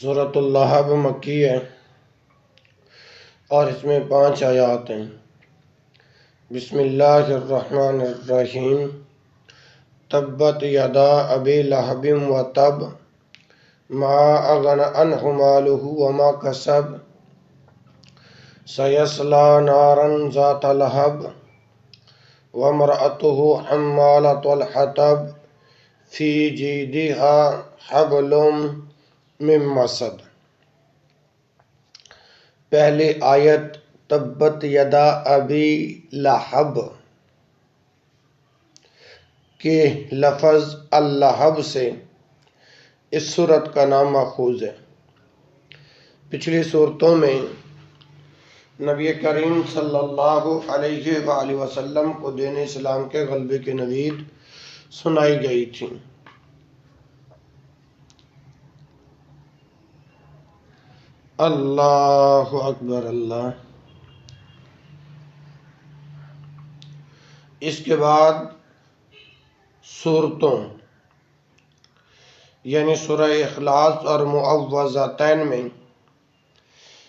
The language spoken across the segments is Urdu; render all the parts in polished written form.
سورۃ اللہب مکی ہے اور اس میں 5 آیات ہیں۔ بسم اللہ الرحمن الرحیم۔ تبت یدا ابی لہب وتب ما اغنی عنہ مالہ وما کسب سیصلی نارا ذات لہب وامرأتہ حمالۃ الحطب فی جیدہا حبل من مسد۔ پہلی آیت تبت یدا ابی لہب کے لفظ اللہب سے اس سورت کا نام ماخوذ ہے۔ پچھلی صورتوں میں نبی کریم صلی اللہ علیہ وآلہ وسلم کو دین اسلام کے غلبے کی نوید سنائی گئی تھی۔ اللہ اکبر اللہ۔ اس کے بعد صورتوں یعنی سورہ اخلاص اور معوذتین میں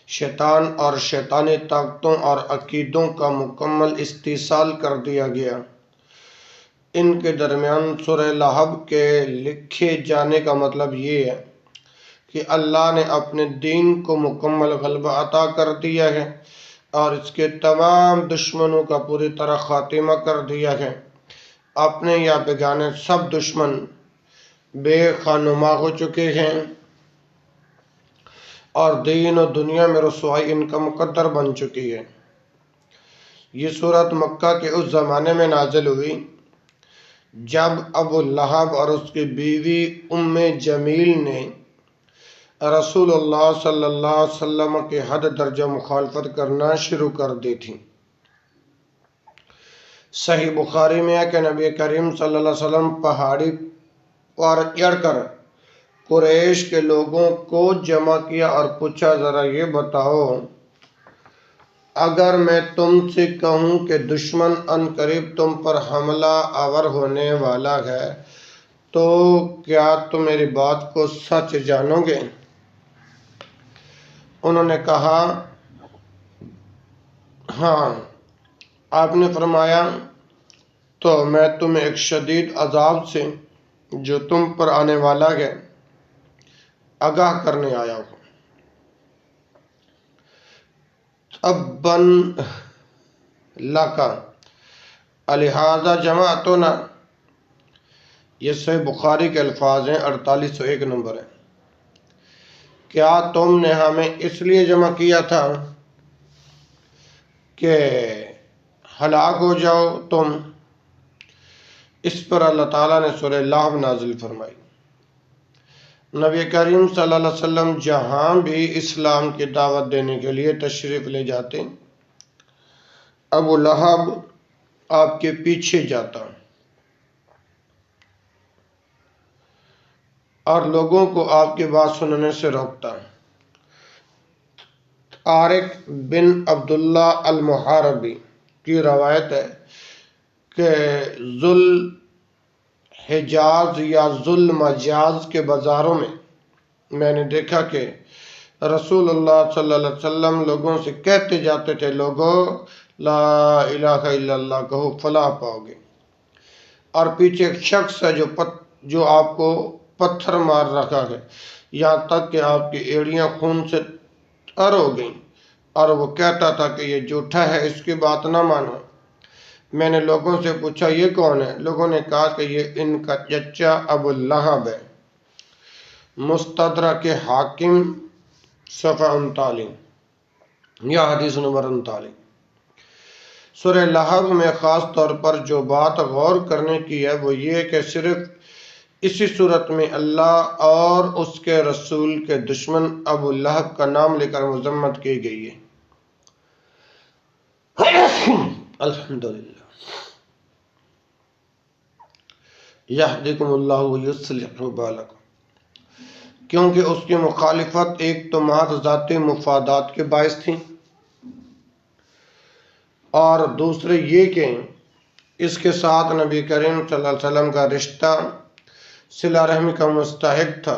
شیطان اور شیطانی طاقتوں اور عقیدوں کا مکمل استحصال کر دیا گیا۔ ان کے درمیان سورہ لہب کے لکھے جانے کا مطلب یہ ہے کہ اللہ نے اپنے دین کو مکمل غلبہ عطا کر دیا ہے اور اس کے تمام دشمنوں کا پوری طرح خاتمہ کر دیا ہے۔ اپنے یا بیگانے سب دشمن بے خانما ہو چکے ہیں اور دین و دنیا میں رسوائی ان کا مقدر بن چکی ہے۔ یہ سورت مکہ کے اس زمانے میں نازل ہوئی جب ابو لہب اور اس کی بیوی ام جمیل نے رسول اللہ صلی اللہ علیہ وسلم کے حد درجہ مخالفت کرنا شروع کر دی تھی۔ صحیح بخاری میں ہے کہ نبی کریم صلی اللہ علیہ وسلم پہاڑی پر چڑھ کر قریش کے لوگوں کو جمع کیا اور پوچھا، ذرا یہ بتاؤ، اگر میں تم سے کہوں کہ دشمن عنقریب تم پر حملہ آور ہونے والا ہے تو کیا تم میری بات کو سچ جانو گے؟ انہوں نے کہا ہاں۔ آپ نے فرمایا تو میں تمہیں ایک شدید عذاب سے جو تم پر آنے والا ہے آگاہ کرنے آیا ہوں۔ تباً لکا الہذا جمعتنا، یہ صحیح بخاری کے الفاظ ہیں، 4801 نمبر ہے۔ کیا تم نے ہمیں اس لیے جمع کیا تھا کہ ہلاک ہو جاؤ تم؟ اس پر اللہ تعالیٰ نے سورہ لہب نازل فرمائی۔ نبی کریم صلی اللہ علیہ وسلم جہاں بھی اسلام کی دعوت دینے کے لیے تشریف لے جاتے ابو لہب آپ کے پیچھے جاتا اور لوگوں کو آپ کی بات سننے سے روکتا۔ طارق بن عبداللہ المحاربی کی روایت ہے کہ ذوالحجاز یا ذوالمجاز کے بازاروں میں نے دیکھا کہ رسول اللہ صلی اللہ علیہ وسلم لوگوں سے کہتے جاتے تھے، لوگوں لا الہ الا اللہ کہو فلاح پاؤ گے، اور پیچھے ایک شخص ہے جو آپ کو پتھر مار رکھا ہے یہاں تک کہ آپ کی ایڑیاں خون سے تر ہو گئیں، اور وہ کہتا تھا کہ یہ جھوٹا ہے، اس کی بات نہ مانو۔ میں نے لوگوں سے پوچھا یہ کون ہے؟ لوگوں نے کہا کہ یہ ان کا چچا ابو لہب ہے۔ مستدرک حاکم صفحہ 39 یا حدیث نمبر 39۔ سورہ لہب میں خاص طور پر جو بات غور کرنے کی ہے وہ یہ کہ صرف اسی صورت میں اللہ اور اس کے رسول کے دشمن ابو لہب کا نام لے کر مذمت کی گئی ہے۔ الحمدللہ۔ یہدیکم اللہ ویصلح بالکم، کیونکہ اس کی مخالفت ایک تو محض ذاتی مفادات کے باعث تھی اور دوسرے یہ کہ اس کے ساتھ نبی کریم صلی اللہ علیہ وسلم کا رشتہ صلہ رحمی کا مستحق تھا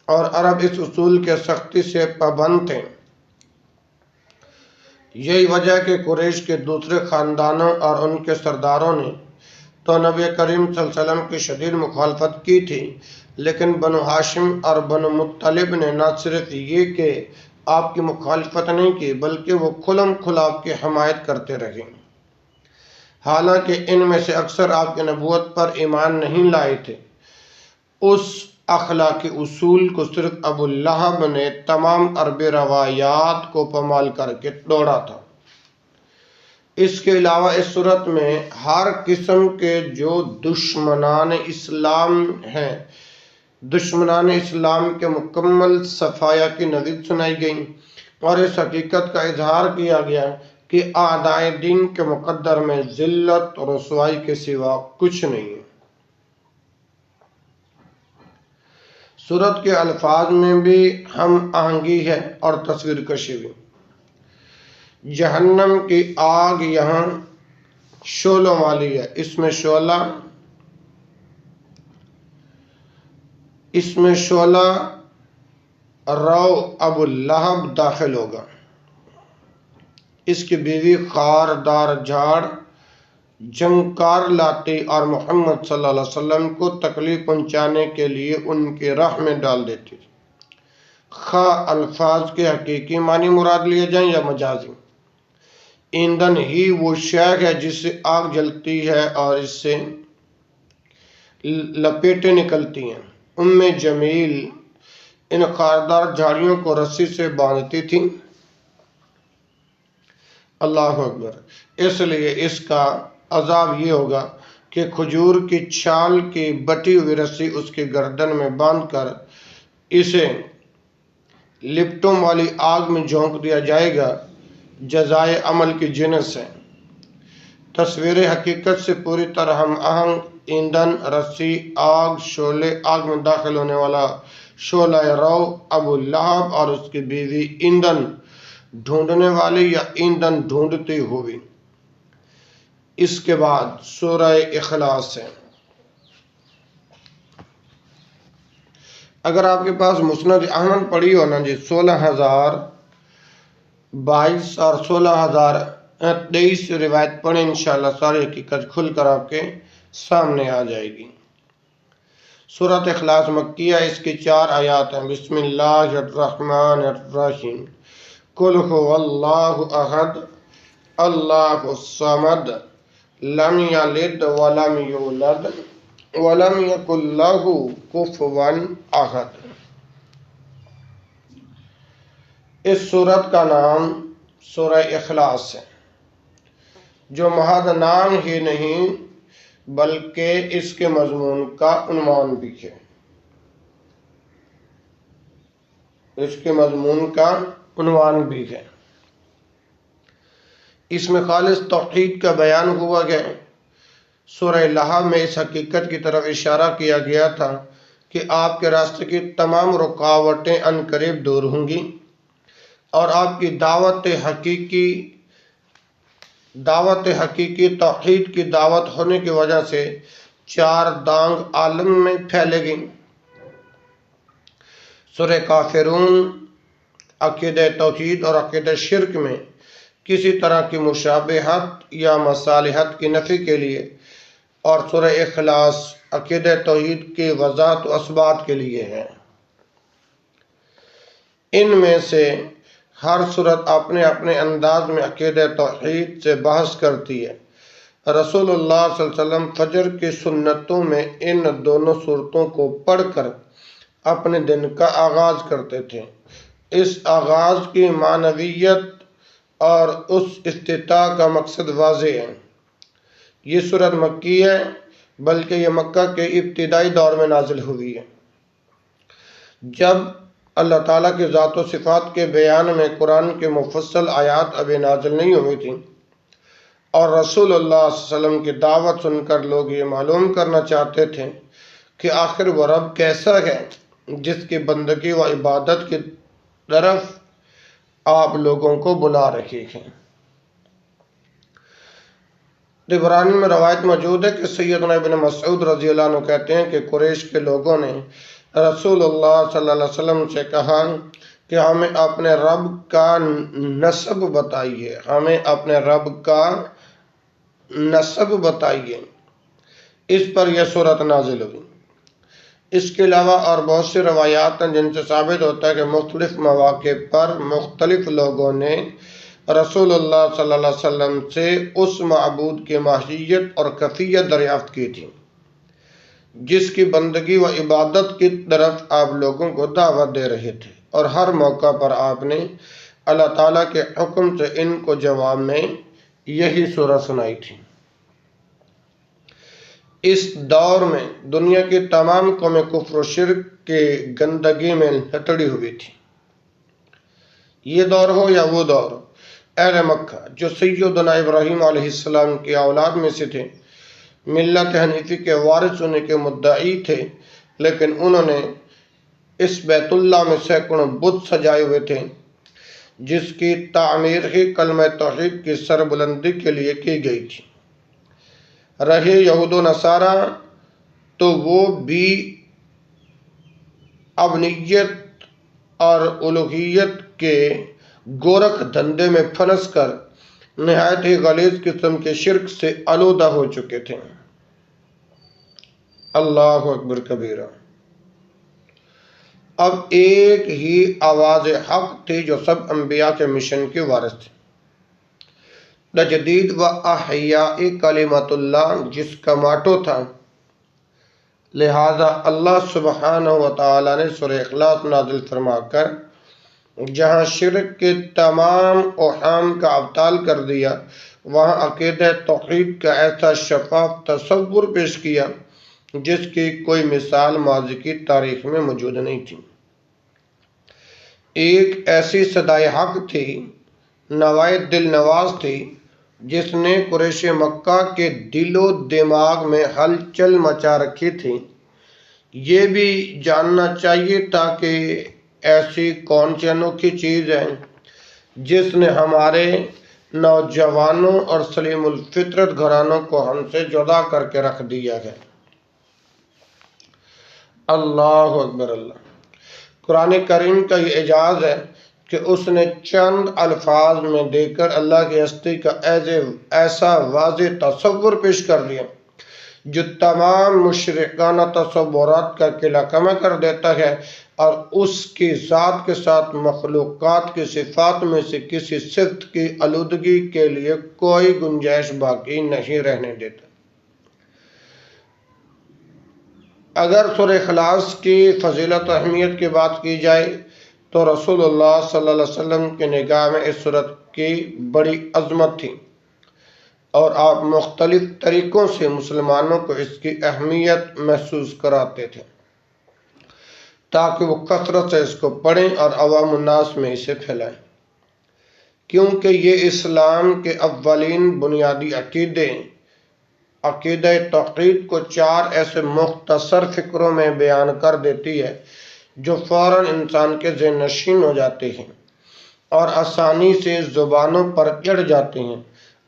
اور عرب اس اصول کے سختی سے پابند تھے۔ یہی وجہ کہ قریش کے دوسرے خاندانوں اور ان کے سرداروں نے تو نبی کریم صلی اللہ علیہ وسلم کی شدید مخالفت کی تھی، لیکن بنو ہاشم اور بنو مطلب نے نہ صرف یہ کہ آپ کی مخالفت نہیں کی بلکہ وہ کھلم کھلا آپ کی حمایت کرتے رہے۔ حالانکہ ان میں سے اکثر آپ کی نبوت پر ایمان نہیں لائے تھے، اس اخلاقی اصول کو صرف ابو لہب نے تمام عربی روایات کو پامال کر کے توڑا تھا۔ اس کے علاوہ اس صورت میں ہر قسم کے جو دشمنان اسلام ہیں، دشمنان اسلام کے مکمل صفایا کی نظیر سنائی گئی اور اس حقیقت کا اظہار کیا گیا کہ اعدائے دین کے مقدر میں ذلت اور رسوائی کے سوا کچھ نہیں ہے۔ سورت کے الفاظ میں بھی ہم آہنگی ہے اور تصویر کشی بھی۔ جہنم کی آگ یہاں شعلوں والی ہے، اس میں شعلہ رو ابو لہب داخل ہوگا۔ اس کی بیوی خاردار جھاڑ جنکار لاتی اور محمد صلی اللہ علیہ وسلم کو تکلیف پہنچانے کے لیے ان کے راہ میں ڈال دیتی تھی۔ خواہ الفاظ کے حقیقی معنی مراد لیے جائیں یا مجازی، ایندھن ہی وہ شے ہے جس سے آگ جلتی ہے اور اس سے لپیٹیں نکلتی ہیں۔ جمیل ان خاردار جھاڑیوں کو رسی سے باندھتی تھی۔ اللہ اکبر۔ اس لیے اس کا عذاب یہ ہوگا کہ کھجور کی چھال کی بٹی ہوئی رسی اس کی گردن میں باندھ کر اسے لپٹوں والی آگ میں جھونک دیا جائے گا، جزائے عمل کی جنس ہے۔ تصویر حقیقت سے پوری طرح ہم آہنگ ایندھن، رسی، آگ، شعلے، آگ میں داخل ہونے والا شعلہ رو ابو لہب اور اس کی بیوی ایندھن ڈھونڈنے والی یا ایندھن ڈھونڈتی ہوئی۔ اس کے بعد سورہ اخلاص ہے۔ اگر آپ کے پاس مسند احمد پڑھی ہو نا جی، 16,022 اور 16,023 روایت پڑھیں، انشاءاللہ ساری حقیقت کھل کر آپ کے سامنے آ جائے گی۔ سورۃ اخلاص مکیہ، اس کی 4 آیات ہیں۔ بسم اللہ الرحمن الرحیم۔ قل هو اللہ احد اللہ الصمد لم یلد ولم یولد ولم یکن لہ کفوا احد۔ اس سورت کا نام سورہ اخلاص ہے، جو محض نام ہی نہیں بلکہ اس کے مضمون کا عنوان بھی ہے۔ اس کے مضمون کا عنوان بھی ہے۔ اس میں خالص توحید کا بیان ہوا گیا۔ سورہ لہب میں اس حقیقت کی طرف اشارہ کیا گیا تھا کہ آپ کے راستے کی تمام رکاوٹیں عنقریب دور ہوں گی اور آپ کی دعوت حقیقی توحید کی دعوت ہونے کی وجہ سے 4 دانگ عالم میں پھیلے گی۔ سورہ کافرون عقیدہ توحید اور عقیدہ شرک میں کسی طرح کی مشابہت یا مصالحت کی نفی کے لیے، اور سورہ اخلاص عقیدہ توحید کی وضاحت و اثبات کے لیے ہے۔ ان میں سے ہر سورت اپنے اپنے انداز میں عقیدہ توحید سے بحث کرتی ہے۔ رسول اللہ صلی اللہ علیہ وسلم فجر کی سنتوں میں ان دونوں سورتوں کو پڑھ کر اپنے دن کا آغاز کرتے تھے۔ اس آغاز کی معنویت اور اس افتتاح کا مقصد واضح ہے۔ یہ سورت مکی ہے، بلکہ یہ مکہ کے ابتدائی دور میں نازل ہوئی ہے، جب اللہ تعالیٰ کی ذات و صفات کے بیان میں قرآن کے مفصل آیات ابھی نازل نہیں ہوئی تھیں، اور رسول اللہ صلی اللہ علیہ وسلم کی دعوت سن کر لوگ یہ معلوم کرنا چاہتے تھے کہ آخر وہ رب کیسا ہے جس کی بندگی و عبادت کی طرف آپ لوگوں کو بلا رہے ہیں۔ طبرانی میں روایت موجود ہے کہ سیدنا ابن مسعود رضی اللہ عنہ کہتے ہیں کہ قریش کے لوگوں نے رسول اللہ صلی اللہ علیہ وسلم سے کہا کہ ہمیں اپنے رب کا نسب بتائیے، ہمیں اپنے رب کا نسب بتائیے۔ اس پر یہ سورت نازل ہوئی۔ اس کے علاوہ اور بہت سی روایات ہیں جن سے ثابت ہوتا ہے کہ مختلف مواقع پر مختلف لوگوں نے رسول اللہ صلی اللہ علیہ وسلم سے اس معبود کی ماہیت اور کیفیت دریافت کی تھی جس کی بندگی و عبادت کی طرف آپ لوگوں کو دعوت دے رہے تھے، اور ہر موقع پر آپ نے اللہ تعالیٰ کے حکم سے ان کو جواب میں یہی سورہ سنائی تھی۔ اس دور میں دنیا کی تمام قومیں کفر و شرک کے گندگی میں لتڑی ہوئی تھی۔ یہ دور ہو یا وہ دور، اہل مکہ جو سیدنا ابراہیم علیہ السلام کی اولاد میں سے تھے، ملت حنیفی کے وارث ہونے کے مدعی تھے، لیکن انہوں نے اس بیت اللہ میں سینکڑوں بت سجائے ہوئے تھے جس کی تعمیر ہی کلمہ توحید کی سربلندی کے لیے کی گئی تھی۔ رہے یہود و نصارہ تو وہ بھی ابنیت اور الوہیت کے گورکھ دھندے میں پھنس کر نہایت ہی غلیظ قسم کے شرک سے آلودہ ہو چکے تھے۔ اللہ اکبر کبیرہ۔ اب ایک ہی آواز حق تھی جو سب انبیاء کے مشن کے وارث تھی، تجدید و احیاء کلمت اللہ، جس کا ماٹو تھا۔ لہذا اللہ سبحانہ و تعالی نے سورہ اخلاص نازل فرما کر جہاں شرک کے تمام اوہام کا ابطال کر دیا، وہاں عقیدہ توحید کا ایسا شفاف تصور پیش کیا جس کی کوئی مثال ماضی کی تاریخ میں موجود نہیں تھی۔ ایک ایسی صدائے حق تھی، نوائے دل نواز تھی، جس نے قریش مکہ کے دل و دماغ میں ہلچل مچا رکھی تھی۔ یہ بھی جاننا چاہیے تھا کہ ایسی کون سی انوکھی چیز ہے جس نے ہمارے نوجوانوں اور سلیم الفطرت گھرانوں کو ہم سے جدا کر کے رکھ دیا ہے۔ اللہ اکبر اللہ۔ قرآن کریم کا یہ اعجاز ہے کہ اس نے چند الفاظ میں دے کر اللہ کی ہستی کا ایسا واضح تصور پیش کر دیا جو تمام مشرکانہ تصورات کا قلعہ کما کر دیتا ہے، اور اس کی ذات کے ساتھ مخلوقات کی صفات میں سے کسی صفت کی آلودگی کے لیے کوئی گنجائش باقی نہیں رہنے دیتا۔ اگر سورہ اخلاص کی فضیلت و اہمیت کی بات کی جائے تو رسول اللہ صلی اللہ علیہ وسلم کی نگاہ میں اس سورت کی بڑی عظمت تھی، اور آپ مختلف طریقوں سے مسلمانوں کو اس کی اہمیت محسوس کراتے تھے تاکہ وہ کثرت سے اس کو پڑھیں اور عوام الناس میں اسے پھیلائیں، کیونکہ یہ اسلام کے اولین بنیادی عقیدہ توحید کو چار ایسے مختصر فکروں میں بیان کر دیتی ہے جو فوراً انسان کے ذہن نشین ہو جاتے ہیں اور آسانی سے زبانوں پر چڑھ جاتے ہیں۔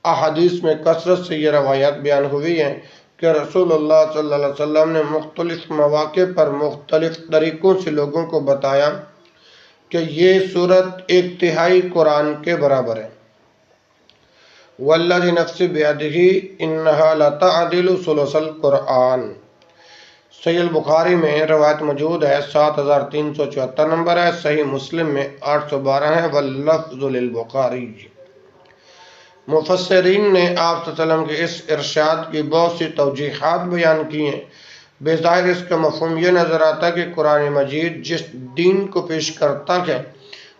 احادیث میں کثرت سے یہ روایات بیان ہوئی ہیں کہ رسول اللہ صلی اللہ علیہ وسلم نے مختلف مواقع پر مختلف طریقوں سے لوگوں کو بتایا کہ یہ سورت 1/3 قرآن کے برابر ہے۔ والذی نفسی بیدہ انہا لتعدل ثلث القرآن۔ صحیح البخاری میں روایت موجود ہے، 7374 نمبر ہے، صحیح مسلم میں 812 ہے، واللفظ للبخاری۔ مفسرین نے آپ صلی اللہ علیہ وسلم کے اس ارشاد کی بہت سی توجیحات بیان کی ہیں۔ بظاہر اس کا مفہوم یہ نظر آتا ہے کہ قرآن مجید جس دین کو پیش کرتا ہے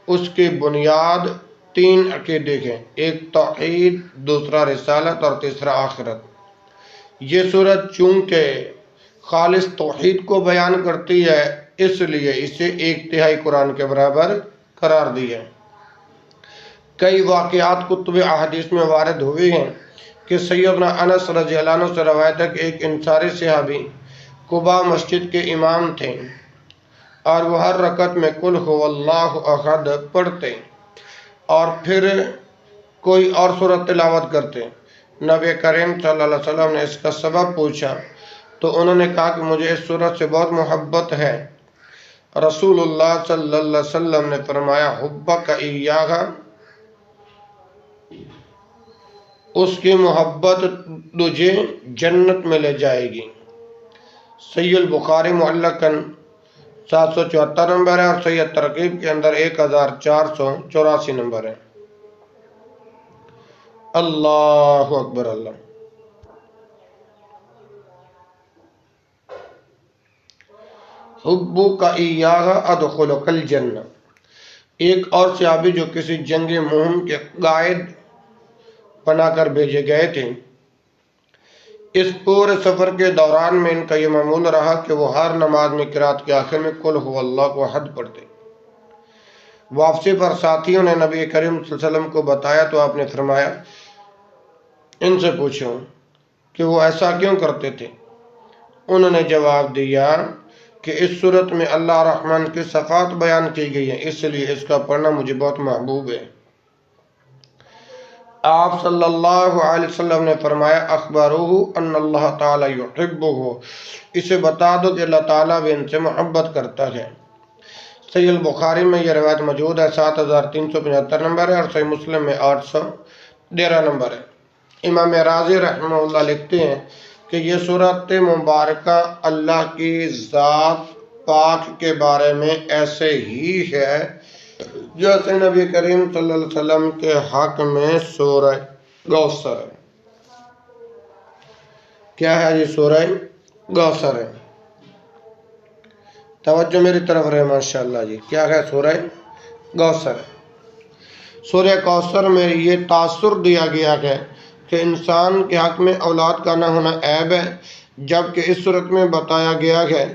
اس کی بنیاد 3 عقیدے ہیں، ایک توحید، دوسرا رسالت اور تیسرا آخرت۔ یہ سورت چونکہ خالص توحید کو بیان کرتی ہے اس لیے اسے 1/3 قرآن کے برابر قرار دیا ہے۔ کئی واقعات کتب احادیث میں وارد ہوئے ہیں کہ سیدنا انس رضی اللہ عنہ سے روایت ہے کہ ایک انصاری صحابی قباء مسجد کے امام تھے اور وہ ہر رکعت میں قل هو اللہ احد پڑھتے اور پھر کوئی اور سورت تلاوت کرتے۔ نبی کریم صلی اللہ علیہ وسلم نے اس کا سبب پوچھا تو انہوں نے کہا کہ مجھے اس سورت سے بہت محبت ہے رسول اللہ صلی اللہ علیہ وسلم نے فرمایا حبک ایاہا، اس کی محبت تجھے جنت میں لے جائے گی۔ صحیح البخاری معلقاً 774 نمبر ہے اور صحیح ترغیب کے اندر 1484 نمبر ہے۔ اللہ اکبر اللہ۔ حبک ایاہا ادخلک الجنہ۔ ایک اور صحابی جو کسی جنگ مہم کے قائد بنا کر بھیجے گئے تھے، اس پورے سفر کے دوران میں ان کا یہ معمول رہا کہ وہ ہر نماز میں قرات کے آخر میں قل هو اللہ کو احد پڑھتے۔ واپسی پر ساتھیوں نے نبی کریم صلی اللہ علیہ وسلم کو بتایا تو آپ نے فرمایا ان سے پوچھو کہ وہ ایسا کیوں کرتے تھے۔ انہوں نے جواب دیا کہ اس صورت میں اللہ رحمان کی صفات بیان کی گئی ہیں، اس لیے اس کا پڑھنا مجھے بہت محبوب ہے۔ آپ صلی اللہ علیہ وسلم نے فرمایا اخبروہ ان اللہ تعالی یحبہ، اسے بتا دو کہ اللہ تعالیٰ بھی ان سے محبت کرتا ہے۔ صحیح البخاری میں یہ روایت موجود ہے، 7375 نمبر ہے اور صحیح مسلم میں 813 نمبر ہے۔ امام رازی رحمہ اللہ لکھتے ہیں کہ یہ صورت مبارکہ اللہ کی ذات پاک کے بارے میں ایسے ہی ہے جیسے نبی کریم صلی اللہ علیہ وسلم کے حق میں سورہ کوثر ہے۔ کیا ہے یہ سورہ کوثر ہے؟ توجہ میری طرف رہے ماشاءاللہ جی۔ کیا ہے؟ سورہ کوثر ہے۔ سورہ کوثر میں یہ تاثر دیا گیا ہے کہ انسان کے حق میں اولاد کا نہ ہونا عیب ہے، جبکہ اس صورت میں بتایا گیا ہے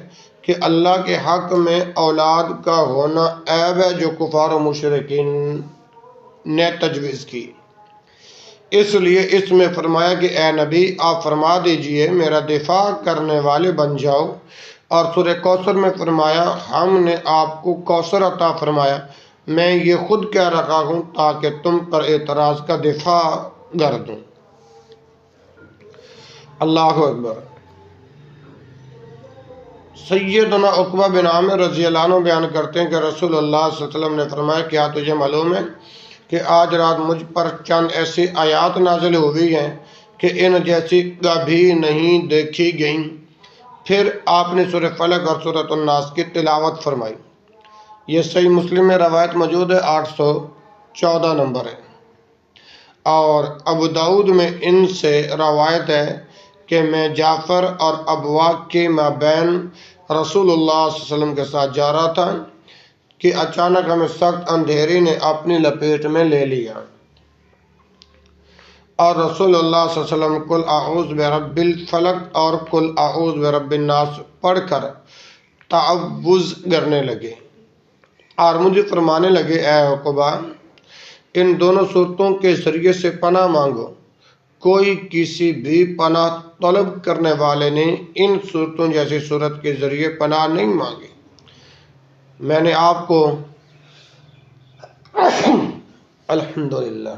کہ اللہ کے حق میں اولاد کا ہونا عیب ہے جو کفار و مشرکین نے تجویز کی۔ اس لیے اس میں فرمایا کہ اے نبی آپ فرما دیجئے میرا دفاع کرنے والے بن جاؤ، اور سورہ کوثر میں فرمایا ہم نے آپ کو کوثر عطا فرمایا، میں یہ خود کہہ رہا ہوں تاکہ تم پر اعتراض کا دفاع کر دوں۔ اللہ اکبر۔ سیدنا عقبہ بن عامر رضی اللہ عنہ بیان کرتے ہیں کہ رسول اللہ صلی اللہ علیہ وسلم نے فرمایا کیا تجھے معلوم ہے کہ آج رات مجھ پر چند ایسی آیات نازل ہوئی ہیں کہ ان جیسی کبھی نہیں دیکھی گئیں۔ پھر آپ نے سورہ فلق اور سورۃ الناس کی تلاوت فرمائی۔ یہ صحیح مسلم میں روایت موجود ہے، 814 نمبر ہے، اور ابو داؤد میں ان سے روایت ہے کہ میں جعفر اور ابوا کے مابین رسول اللہ صلی اللہ علیہ وسلم کے ساتھ جا رہا تھا کہ اچانک ہمیں سخت اندھیری نے اپنی لپیٹ میں لے لیا، اور رسول اللہ صلی اللہ علیہ وسلم قل اعوذ برب الفلق اور قل اعوذ برب الناس پڑھ کر تعوذ کرنے لگے، اور مجھے فرمانے لگے اے عقبہ ان دونوں صورتوں کے ذریعے سے پناہ مانگو۔ کوئی کسی بھی پناہ طلب کرنے والے نے ان صورتوں جیسی صورت کے ذریعے پناہ نہیں مانگی۔ میں نے آپ کو الحمدللہ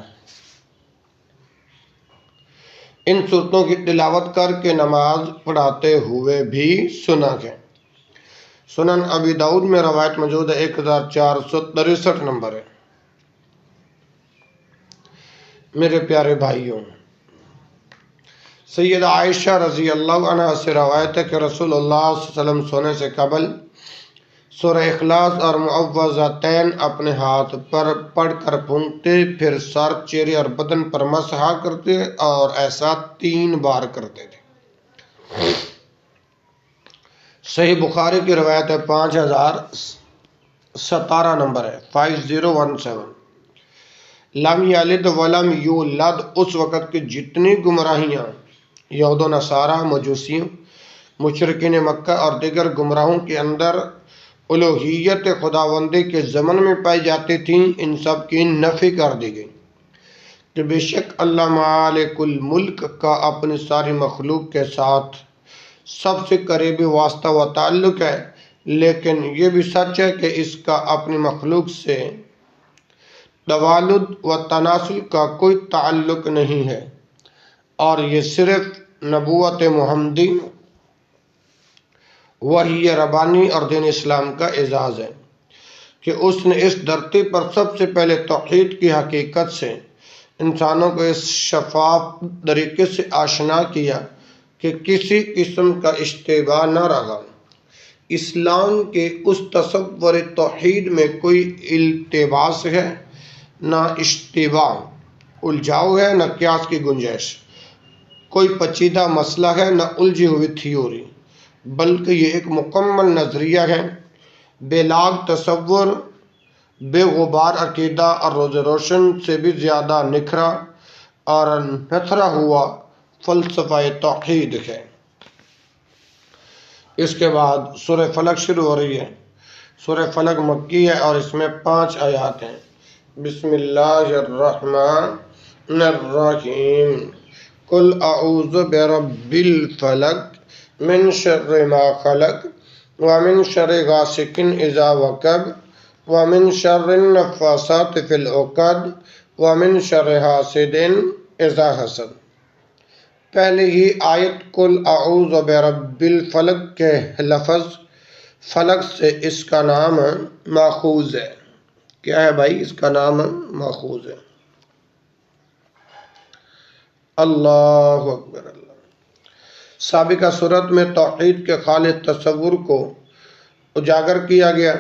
ان صورتوں کی تلاوت کر کے نماز پڑھاتے ہوئے بھی سنا ہے۔ سنن ابی داؤد میں روایت موجود ہے، 1463 نمبر ہے۔ میرے پیارے بھائیوں، سیدہ عائشہ رضی اللہ عنہ سے روایت ہے کہ رسول اللہ صلی اللہ علیہ وسلم سونے سے قبل سورہ اخلاص اور معوذتین اپنے ہاتھ پر پڑھ کر پھونکتے، پھر سر، چہرے اور بدن پر مسح کرتے اور ایسا 3 بار کرتے تھے۔ صحیح بخاری کی روایت ہے، 5017 نمبر ہے، 5017۔ لم یلد ولم یولد، اس وقت کی جتنی گمراہیاں یہود و نصارہ، مجوسیوں، مشرکین مکہ اور دیگر گمراہوں کے اندر الوہیت خداوندی کے ضمن میں پائی جاتی تھیں، ان سب کی نفی کر دی گئی کہ بے شک اللہ مالک الملک کا اپنی ساری مخلوق کے ساتھ سب سے قریبی واسطہ و تعلق ہے، لیکن یہ بھی سچ ہے کہ اس کا اپنی مخلوق سے توالد و تناسل کا کوئی تعلق نہیں ہے، اور یہ صرف نبوت محمدی وہی ربانی اور دین اسلام کا اعزاز ہے کہ اس نے اس دھرتی پر سب سے پہلے توحید کی حقیقت سے انسانوں کو اس شفاف طریقے سے آشنا کیا کہ کسی قسم کا اشتباہ نہ رہا۔ اسلام کے اس تصور توحید میں کوئی التباس ہے، نہ اشتباہ، الجھاؤ ہے، نہ قیاس کی گنجائش، کوئی پیچیدہ مسئلہ ہے، نہ الجھی ہوئی تھیوری، بلکہ یہ ایک مکمل نظریہ ہے، بے لاگ تصور، بے غبار عقیدہ اور روز روشن سے بھی زیادہ نکھرا اور نتھرا ہوا فلسفہ توحید ہے۔ اس کے بعد سورہ فلق شروع ہو رہی ہے۔ سورہ فلق مکی ہے اور اس میں 5 آیات ہیں۔ بسم اللہ الرحمن الرحیم۔ قل اعوذ برب الفلق من شر ما خلق ومن شر غاسق اذا وقب ومن شر النفاثات في العقد ومن شر حاسد اذا حسد۔ پہلے ہی آیت قل اعوذ برب الفلق کے لفظ فلق سے اس کا نام ماخوذ ہے۔ کیا ہے بھائی؟ اس کا نام ماخوذ ہے۔ اللہ اکبر اللہ۔ سابقہ صورت میں توحید کے خالص تصور کو اجاگر کیا گیا۔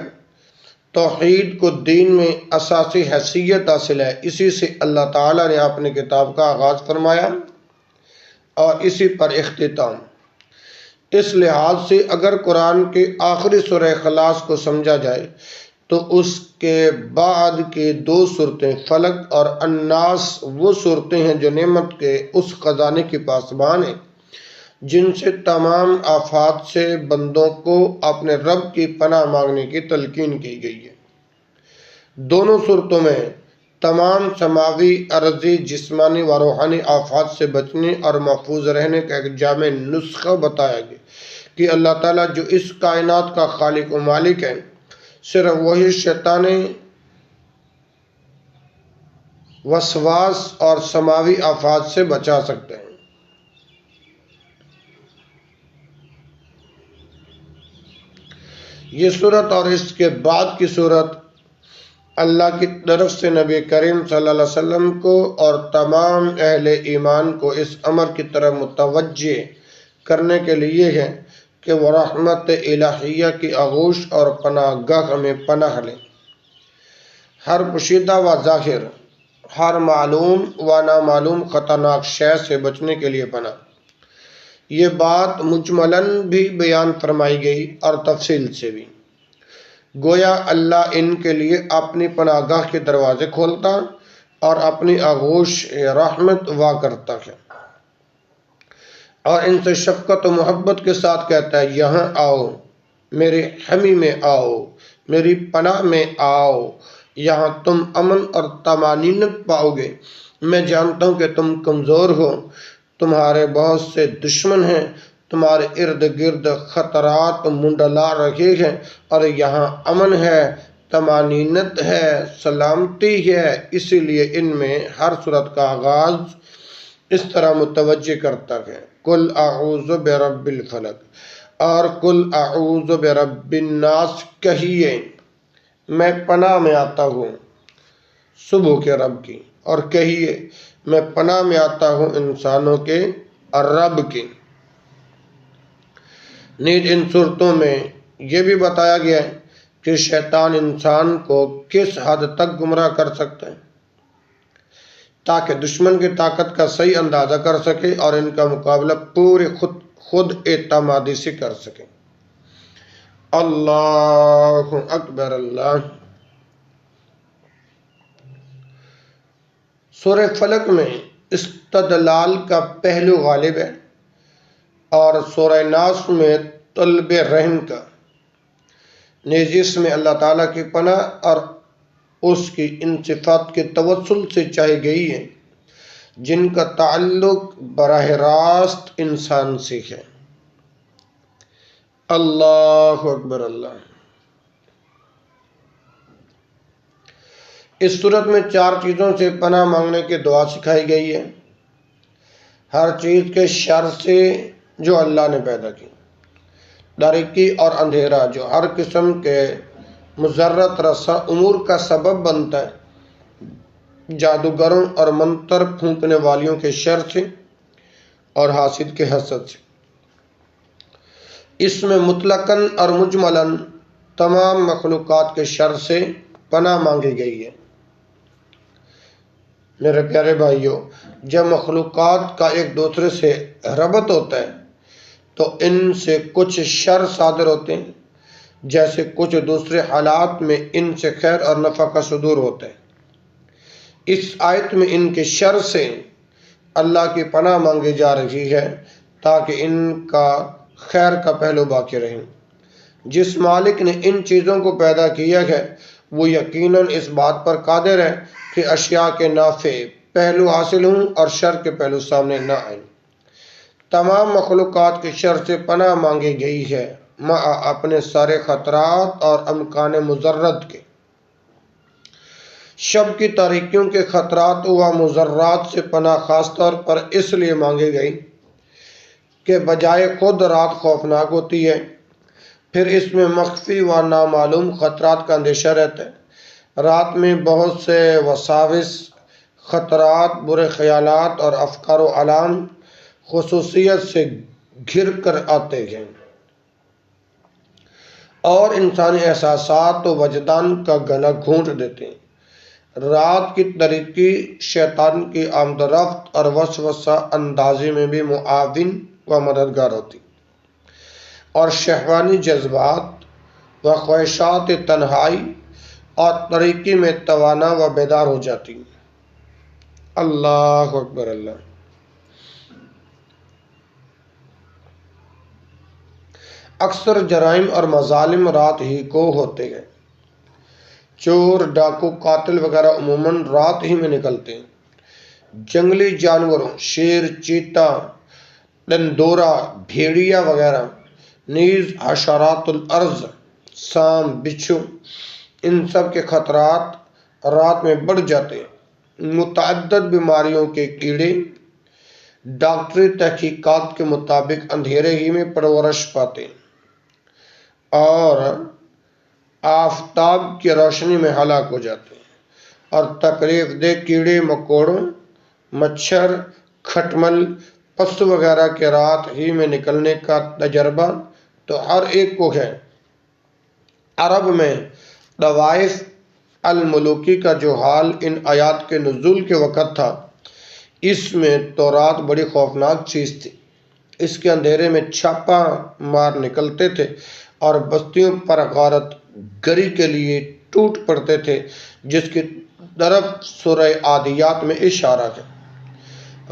توحید کو دین میں اساسی حیثیت حاصل ہے، اسی سے اللہ تعالیٰ نے اپنی کتاب کا آغاز فرمایا اور اسی پر اختتام۔ اس لحاظ سے اگر قرآن کے آخری سورہ اخلاص کو سمجھا جائے تو اس کے بعد کے 2 صورتیں فلق اور الناس وہ صورتیں ہیں جو نعمت کے اس خزانے کی پاسبان ہیں جن سے تمام آفات سے بندوں کو اپنے رب کی پناہ مانگنے کی تلقین کی گئی ہے۔ دونوں صورتوں میں تمام سماوی، ارضی، جسمانی و روحانی آفات سے بچنے اور محفوظ رہنے کا ایک جامع نسخہ بتایا گیا کہ اللہ تعالیٰ جو اس کائنات کا خالق و مالک ہے، صرف وہی شیطانی وسواس اور سماوی آفات سے بچا سکتے ہیں۔ یہ صورت اور اس کے بعد کی صورت اللہ کی طرف سے نبی کریم صلی اللہ علیہ وسلم کو اور تمام اہل ایمان کو اس امر کی طرف متوجہ کرنے کے لیے ہے کہ وہ رحمت الہیہ کی آغوش اور پناہ گاہ میں پناہ لیں۔ ہر پوشیدہ و ظاہر، ہر معلوم و نامعلوم خطرناک شے سے بچنے کے لیے پناہ۔ یہ بات مجملاً بھی بیان فرمائی گئی اور تفصیل سے بھی۔ گویا اللہ ان کے لیے اپنی پناہ گاہ کے دروازے کھولتا اور اپنی آغوش رحمت وا کرتا ہے اور ان سے شفقت و محبت کے ساتھ کہتا ہے، یہاں آؤ، میرے حمی میں آؤ، میری پناہ میں آؤ، یہاں تم امن اور طمانینت پاؤ گے۔ میں جانتا ہوں کہ تم کمزور ہو، تمہارے بہت سے دشمن ہیں، تمہارے ارد گرد خطرات منڈلا رہے ہیں، اور یہاں امن ہے، طمانینت ہے، سلامتی ہے۔ اسی لیے ان میں ہر صورت کا آغاز اس طرح متوجہ کرتا ہے، قل اعوذ برب الفلق اور قل اعوذ برب الناس، کہیے میں پناہ میں آتا ہوں صبح کے رب کی، اور کہیے میں پناہ میں آتا ہوں انسانوں کے رب کی۔ نیز ان صورتوں میں یہ بھی بتایا گیا ہے کہ شیطان انسان کو کس حد تک گمراہ کر سکتا ہے تاکہ دشمن کی طاقت کا صحیح اندازہ کر سکے اور ان کا مقابلہ پورے خود اعتمادی سے کر سکے۔ اللہ اکبر اللہ۔ سورہ فلق میں استدلال کا پہلو غالب ہے اور سورہ ناس میں طلب رحم کا، نیز اس میں اللہ تعالیٰ کی پناہ اور اس کی ان صفات کے توسل سے چاہی گئی ہے جن کا تعلق براہ راست انسان سے ہے۔ اللہ اکبر اللہ۔ اس صورت میں 4 چیزوں سے پناہ مانگنے کی دعا سکھائی گئی ہے۔ ہر چیز کے شر سے جو اللہ نے پیدا کی، تاریکی اور اندھیرا جو ہر قسم کے مضرت رساں امور کا سبب بنتا ہے، جادوگروں اور منتر پھونکنے والیوں کے شر سے اور حاسد کے حسد سے۔ اس میں مطلقاً اور مجملاً تمام مخلوقات کے شر سے پناہ مانگی گئی ہے۔ میرے پیارے بھائیوں، جب مخلوقات کا ایک دوسرے سے ربط ہوتا ہے تو ان سے کچھ شر صادر ہوتے ہیں، جیسے کچھ دوسرے حالات میں ان سے خیر اور نفع کا صدور ہوتا ہے۔ اس آیت میں ان کے شر سے اللہ کی پناہ مانگی جا رہی ہے تاکہ ان کا خیر کا پہلو باقی رہے۔ جس مالک نے ان چیزوں کو پیدا کیا ہے وہ یقیناً اس بات پر قادر ہے کہ اشیاء کے نافع پہلو حاصل ہوں اور شر کے پہلو سامنے نہ آئیں۔ تمام مخلوقات کے شر سے پناہ مانگی گئی ہے مع اپنے سارے خطرات اور امکان مضرت کے۔ شب کی تاریکیوں کے خطرات و مضرات سے پناہ خاص طور پر اس لیے مانگی گئی کہ بجائے خود رات خوفناک ہوتی ہے، پھر اس میں مخفی و نامعلوم خطرات کا اندیشہ رہتا ہے۔ رات میں بہت سے وساوس، خطرات، برے خیالات اور افکار و علام خصوصیت سے گھر کر آتے ہیں اور انسانی احساسات و وجدان کا گلا گھونٹ دیتے ہیں۔ رات کی تاریکی شیطان کی آمد و رفت اور وسوسہ اندازی میں بھی معاون و مددگار ہوتی اور شہوانی جذبات و خواہشات تنہائی اور تاریکی میں توانا و بیدار ہو جاتی ہیں۔ اللہ اکبر اللہ۔ اکثر جرائم اور مظالم رات ہی کو ہوتے ہیں۔ چور، ڈاکو، قاتل وغیرہ عموماً رات ہی میں نکلتے ہیں۔ جنگلی جانوروں، شیر، چیتا، ڈنڈورا، بھیڑیا وغیرہ، نیز حشرات الارض، سانپ، بچھو، ان سب کے خطرات رات میں بڑھ جاتے ہیں۔ متعدد بیماریوں کے کیڑے ڈاکٹری تحقیقات کے مطابق اندھیرے ہی میں پرورش پاتے ہیں اور آفتاب کی روشنی میں ہلاک ہو جاتے ہیں، اور تکلیف دہ کیڑے مکوڑوں، مچھر، کھٹمل، پسو وغیرہ کے رات ہی میں نکلنے کا تجربہ تو ہر ایک کو ہے۔ عرب میں طوائف الملوکی کا جو حال ان آیات کے نزول کے وقت تھا، اس میں تو رات بڑی خوفناک چیز تھی۔ اس کے اندھیرے میں چھاپا مار نکلتے تھے اور بستیوں پر غارت گری کے لیے ٹوٹ پڑتے تھے، جس کی طرف سورہ عادیات میں اشارہ ہے۔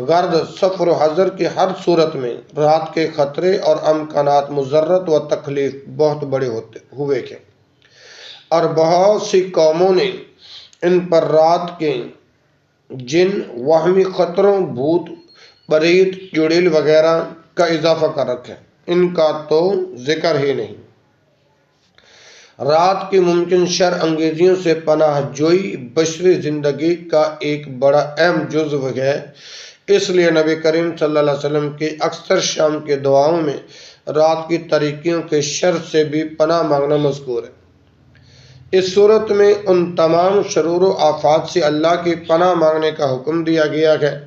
غرض سفر و حضر کی ہر صورت میں رات کے خطرے اور امکانات مضرت و تکلیف بہت بڑے ہوئے تھے، اور بہت سی قوموں نے ان پر رات کے جن وہمی خطروں، بھوت پریت، چڑیل وغیرہ کا اضافہ کر رکھا ہے، ان کا تو ذکر ہی نہیں۔ رات کی ممکن شر انگیزیوں سے پناہ جوئی بشری زندگی کا ایک بڑا اہم جزو ہے۔ اس لیے نبی کریم صلی اللہ علیہ وسلم کی اکثر شام کے دعاؤں میں رات کی تاریکیوں کے شر سے بھی پناہ مانگنا مذکور ہے۔ اس صورت میں ان تمام شرور و آفات سے اللہ کی پناہ مانگنے کا حکم دیا گیا ہے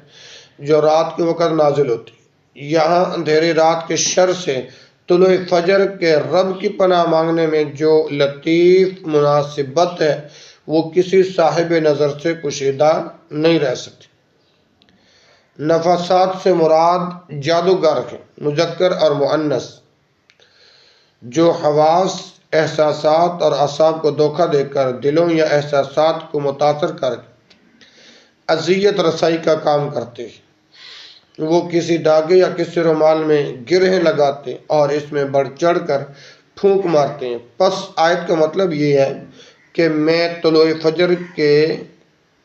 جو رات کے وقت نازل ہوتی ہے۔ یہاں اندھیری رات کے شر سے طلوع فجر کے رب کی پناہ مانگنے میں جو لطیف مناسبت ہے وہ کسی صاحب نظر سے پوشیدہ نہیں رہ سکتی۔ نفاسات سے مراد جادوگر ہیں، مذکر اور مؤنث، جو حواس، احساسات اور اعصاب کو دھوکہ دے کر دلوں یا احساسات کو متاثر کر اذیت رسائی کا کام کرتے ہیں۔ وہ کسی دھاگے یا کسی رومال میں گرہیں لگاتے اور اس میں بڑھ چڑھ کر پھونک مارتے ہیں۔ پس آیت کا مطلب یہ ہے کہ میں طلوع فجر کے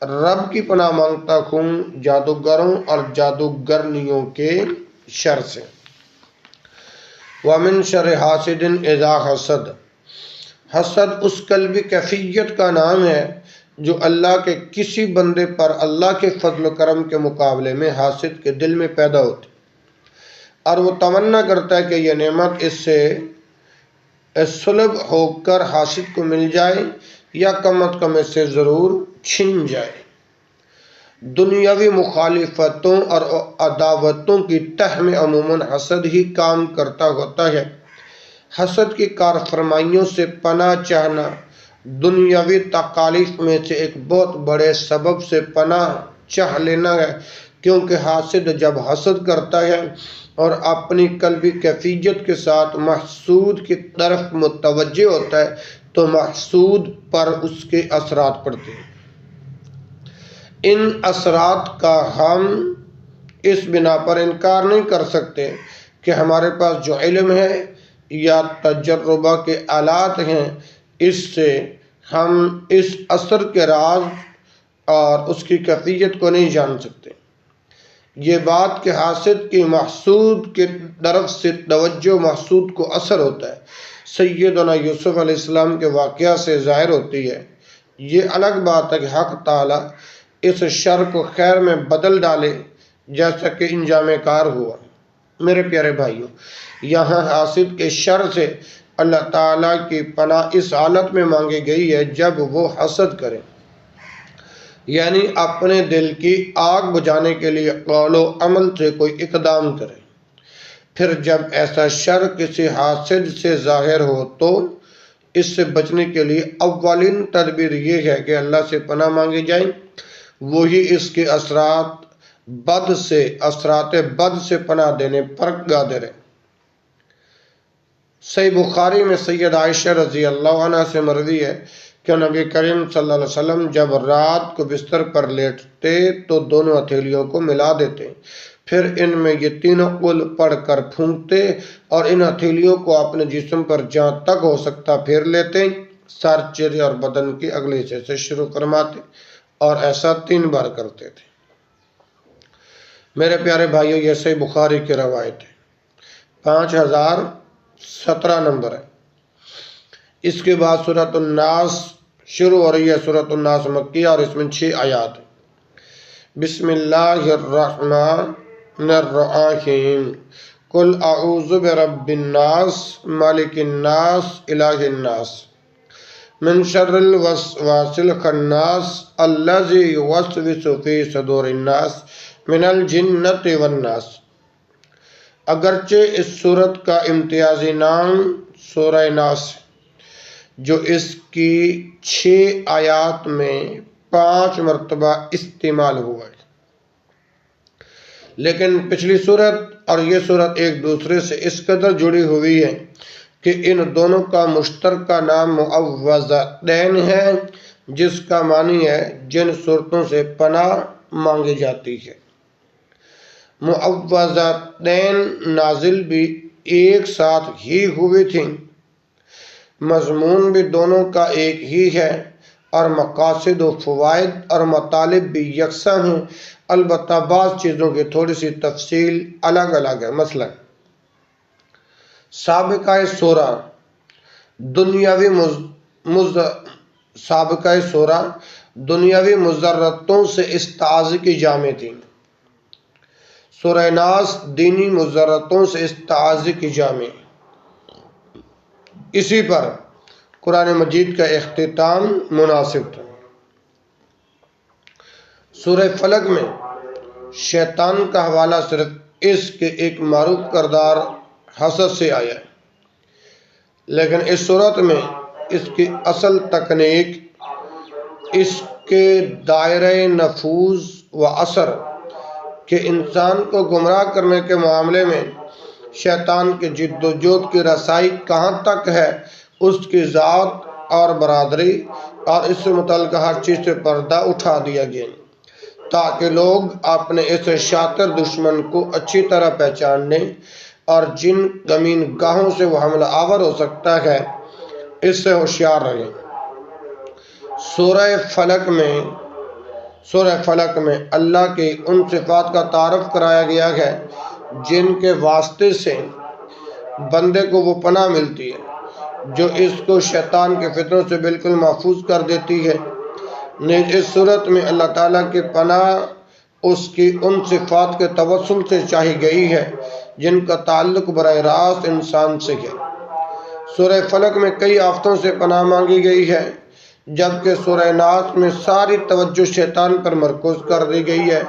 رب کی پناہ مانگتا ہوں جادوگروں اور جادوگرنیوں کے شر سے۔ وَمِن شَرِّ حَاسِدٍ إِذَا حَسَدَ۔ حسد اس قلبی کیفیت کا نام ہے جو اللہ کے کسی بندے پر اللہ کے فضل و کرم کے مقابلے میں حاسد کے دل میں پیدا ہوتی، اور وہ تمنا کرتا ہے کہ یہ نعمت اس سے سلب ہو کر حاسد کو مل جائے یا کم از کم اس سے ضرور چھن جائے۔ دنیاوی مخالفتوں اور عداوتوں کی تہ میں عموماً حسد ہی کام کرتا ہوتا ہے۔ حسد کی کار فرمائیوں سے پناہ چاہنا دنیاوی تکالیف میں سے ایک بہت بڑے سبب سے پناہ چاہ لینا ہے، کیونکہ حاسد جب حسد کرتا ہے اور اپنی قلبی کیفیت کے ساتھ محسود کی طرف متوجہ ہوتا ہے تو محسود پر اس کے اثرات پڑتے ہیں۔ ان اثرات کا ہم اس بنا پر انکار نہیں کر سکتے کہ ہمارے پاس جو علم ہے یا تجربہ کے آلات ہیں، اس سے ہم اس اثر کے راز اور اس کی کیفیت کو نہیں جان سکتے۔ یہ بات کہ حاسد کی محسود کی طرف سے توجہ محسود کو اثر ہوتا ہے، سیدنا یوسف علیہ السلام کے واقعہ سے ظاہر ہوتی ہے۔ یہ الگ بات ہے کہ حق تعالیٰ اس شر کو خیر میں بدل ڈالے جیسا کہ انجام کار ہوا۔ میرے پیارے بھائیوں، یہاں حاسد کے شر سے اللہ تعالیٰ کی پناہ اس حالت میں مانگی گئی ہے جب وہ حسد کرے، یعنی اپنے دل کی آگ بجھانے کے لیے قول و عمل سے کوئی اقدام کرے۔ پھر جب ایسا شر کسی حاسد سے ظاہر ہو تو اس سے بچنے کے لیے اولین تدبیر یہ ہے کہ اللہ سے پناہ مانگی جائے، وہی اس کے اثرات بد سے پناہ دینے پر قادر ہے۔ صحیح بخاری میں سید عائشہ رضی اللہ عنہ سے مروی ہے کہ نبی کریم صلی اللہ علیہ وسلم جب رات کو بستر پر لیٹتے تو دونوں ہتھیلیوں کو ملا دیتے، پھر ان میں یہ تینوں قل پڑھ کر پھونکتے اور ان ہتھیلیوں کو اپنے جسم پر جہاں تک ہو سکتا پھیر لیتے، سر، چہرے اور بدن کے اگلے حصے سے شروع فرماتے اور ایسا 3 بار کرتے تھے۔ میرے پیارے بھائیوں، یہ صحیح بخاری کی روایت ہے، 5017 نمبر ہے۔ اس کے بعد سورۃ الناس شروع ہو رہی ہے۔ سورۃ الناس مکی اور اس میں 6 آیات ہیں۔ بسم اللہ الرحمن الرحیم، قل اعوذ برب الناس مالک الناس الہ الناس من شر الوسواس الخناس الذی یوسوس فی صدور الناس من الجنۃ والناس۔ اگرچہ اس سورت کا امتیازی نام سورہ ناس ہے، جو اس کی 6 آیات میں 5 مرتبہ استعمال ہوا ہے، لیکن پچھلی سورت اور یہ سورت ایک دوسرے سے اس قدر جڑی ہوئی ہے کہ ان دونوں کا مشترکہ نام معوذتین ہے، جس کا معنی ہے جن صورتوں سے پناہ مانگی جاتی ہے۔ معوذتین نازل بھی ایک ساتھ ہی ہوئی تھیں، مضمون بھی دونوں کا ایک ہی ہے اور مقاصد و فوائد اور مطالب بھی یکساں ہیں، البتہ بعض چیزوں کی تھوڑی سی تفصیل الگ الگ ہے۔ مثلا سابقہ سورہ دنیاوی مضرتوں سے استعاذہ کی جامع تھی، سورہ ناس دینی مضرتوں سے استعاذہ کی جامع۔ اسی پر قرآن مجید کا اختتام مناسب تھا۔ سورہ فلق میں شیطان کا حوالہ صرف اس کے ایک معروف کردار حسد سے آیا ہے، لیکن اس صورت میں اس کی اصل تکنیک، اس کے دائرہ نفوذ و اثر کہ انسان کو گمراہ کرنے کے معاملے میں شیطان کی جد و جہد کی رسائی کہاں تک ہے، اس کی ذات اور برادری اور اس سے متعلقہ ہر چیز سے پردہ اٹھا دیا گیا، تاکہ لوگ اپنے اس شاطر دشمن کو اچھی طرح پہچان لیں اور جن کمین گاہوں سے وہ حملہ آور ہو سکتا ہے اس سے ہوشیار رہیں۔ سورہ فلق میں اللہ کی ان صفات کا تعارف کرایا گیا ہے جن کے واسطے سے بندے کو وہ پناہ ملتی ہے جو اس کو شیطان کے فتنوں سے بالکل محفوظ کر دیتی ہے۔ نیز اس صورت میں اللہ تعالیٰ کی پناہ اس کی ان صفات کے توسل سے چاہی گئی ہے جن کا تعلق براہ راست انسان سے ہے۔ سورہ فلق میں کئی آفتوں سے پناہ مانگی گئی ہے، جبکہ سورہ ناس میں ساری توجہ شیطان پر مرکوز کر دی گئی ہے،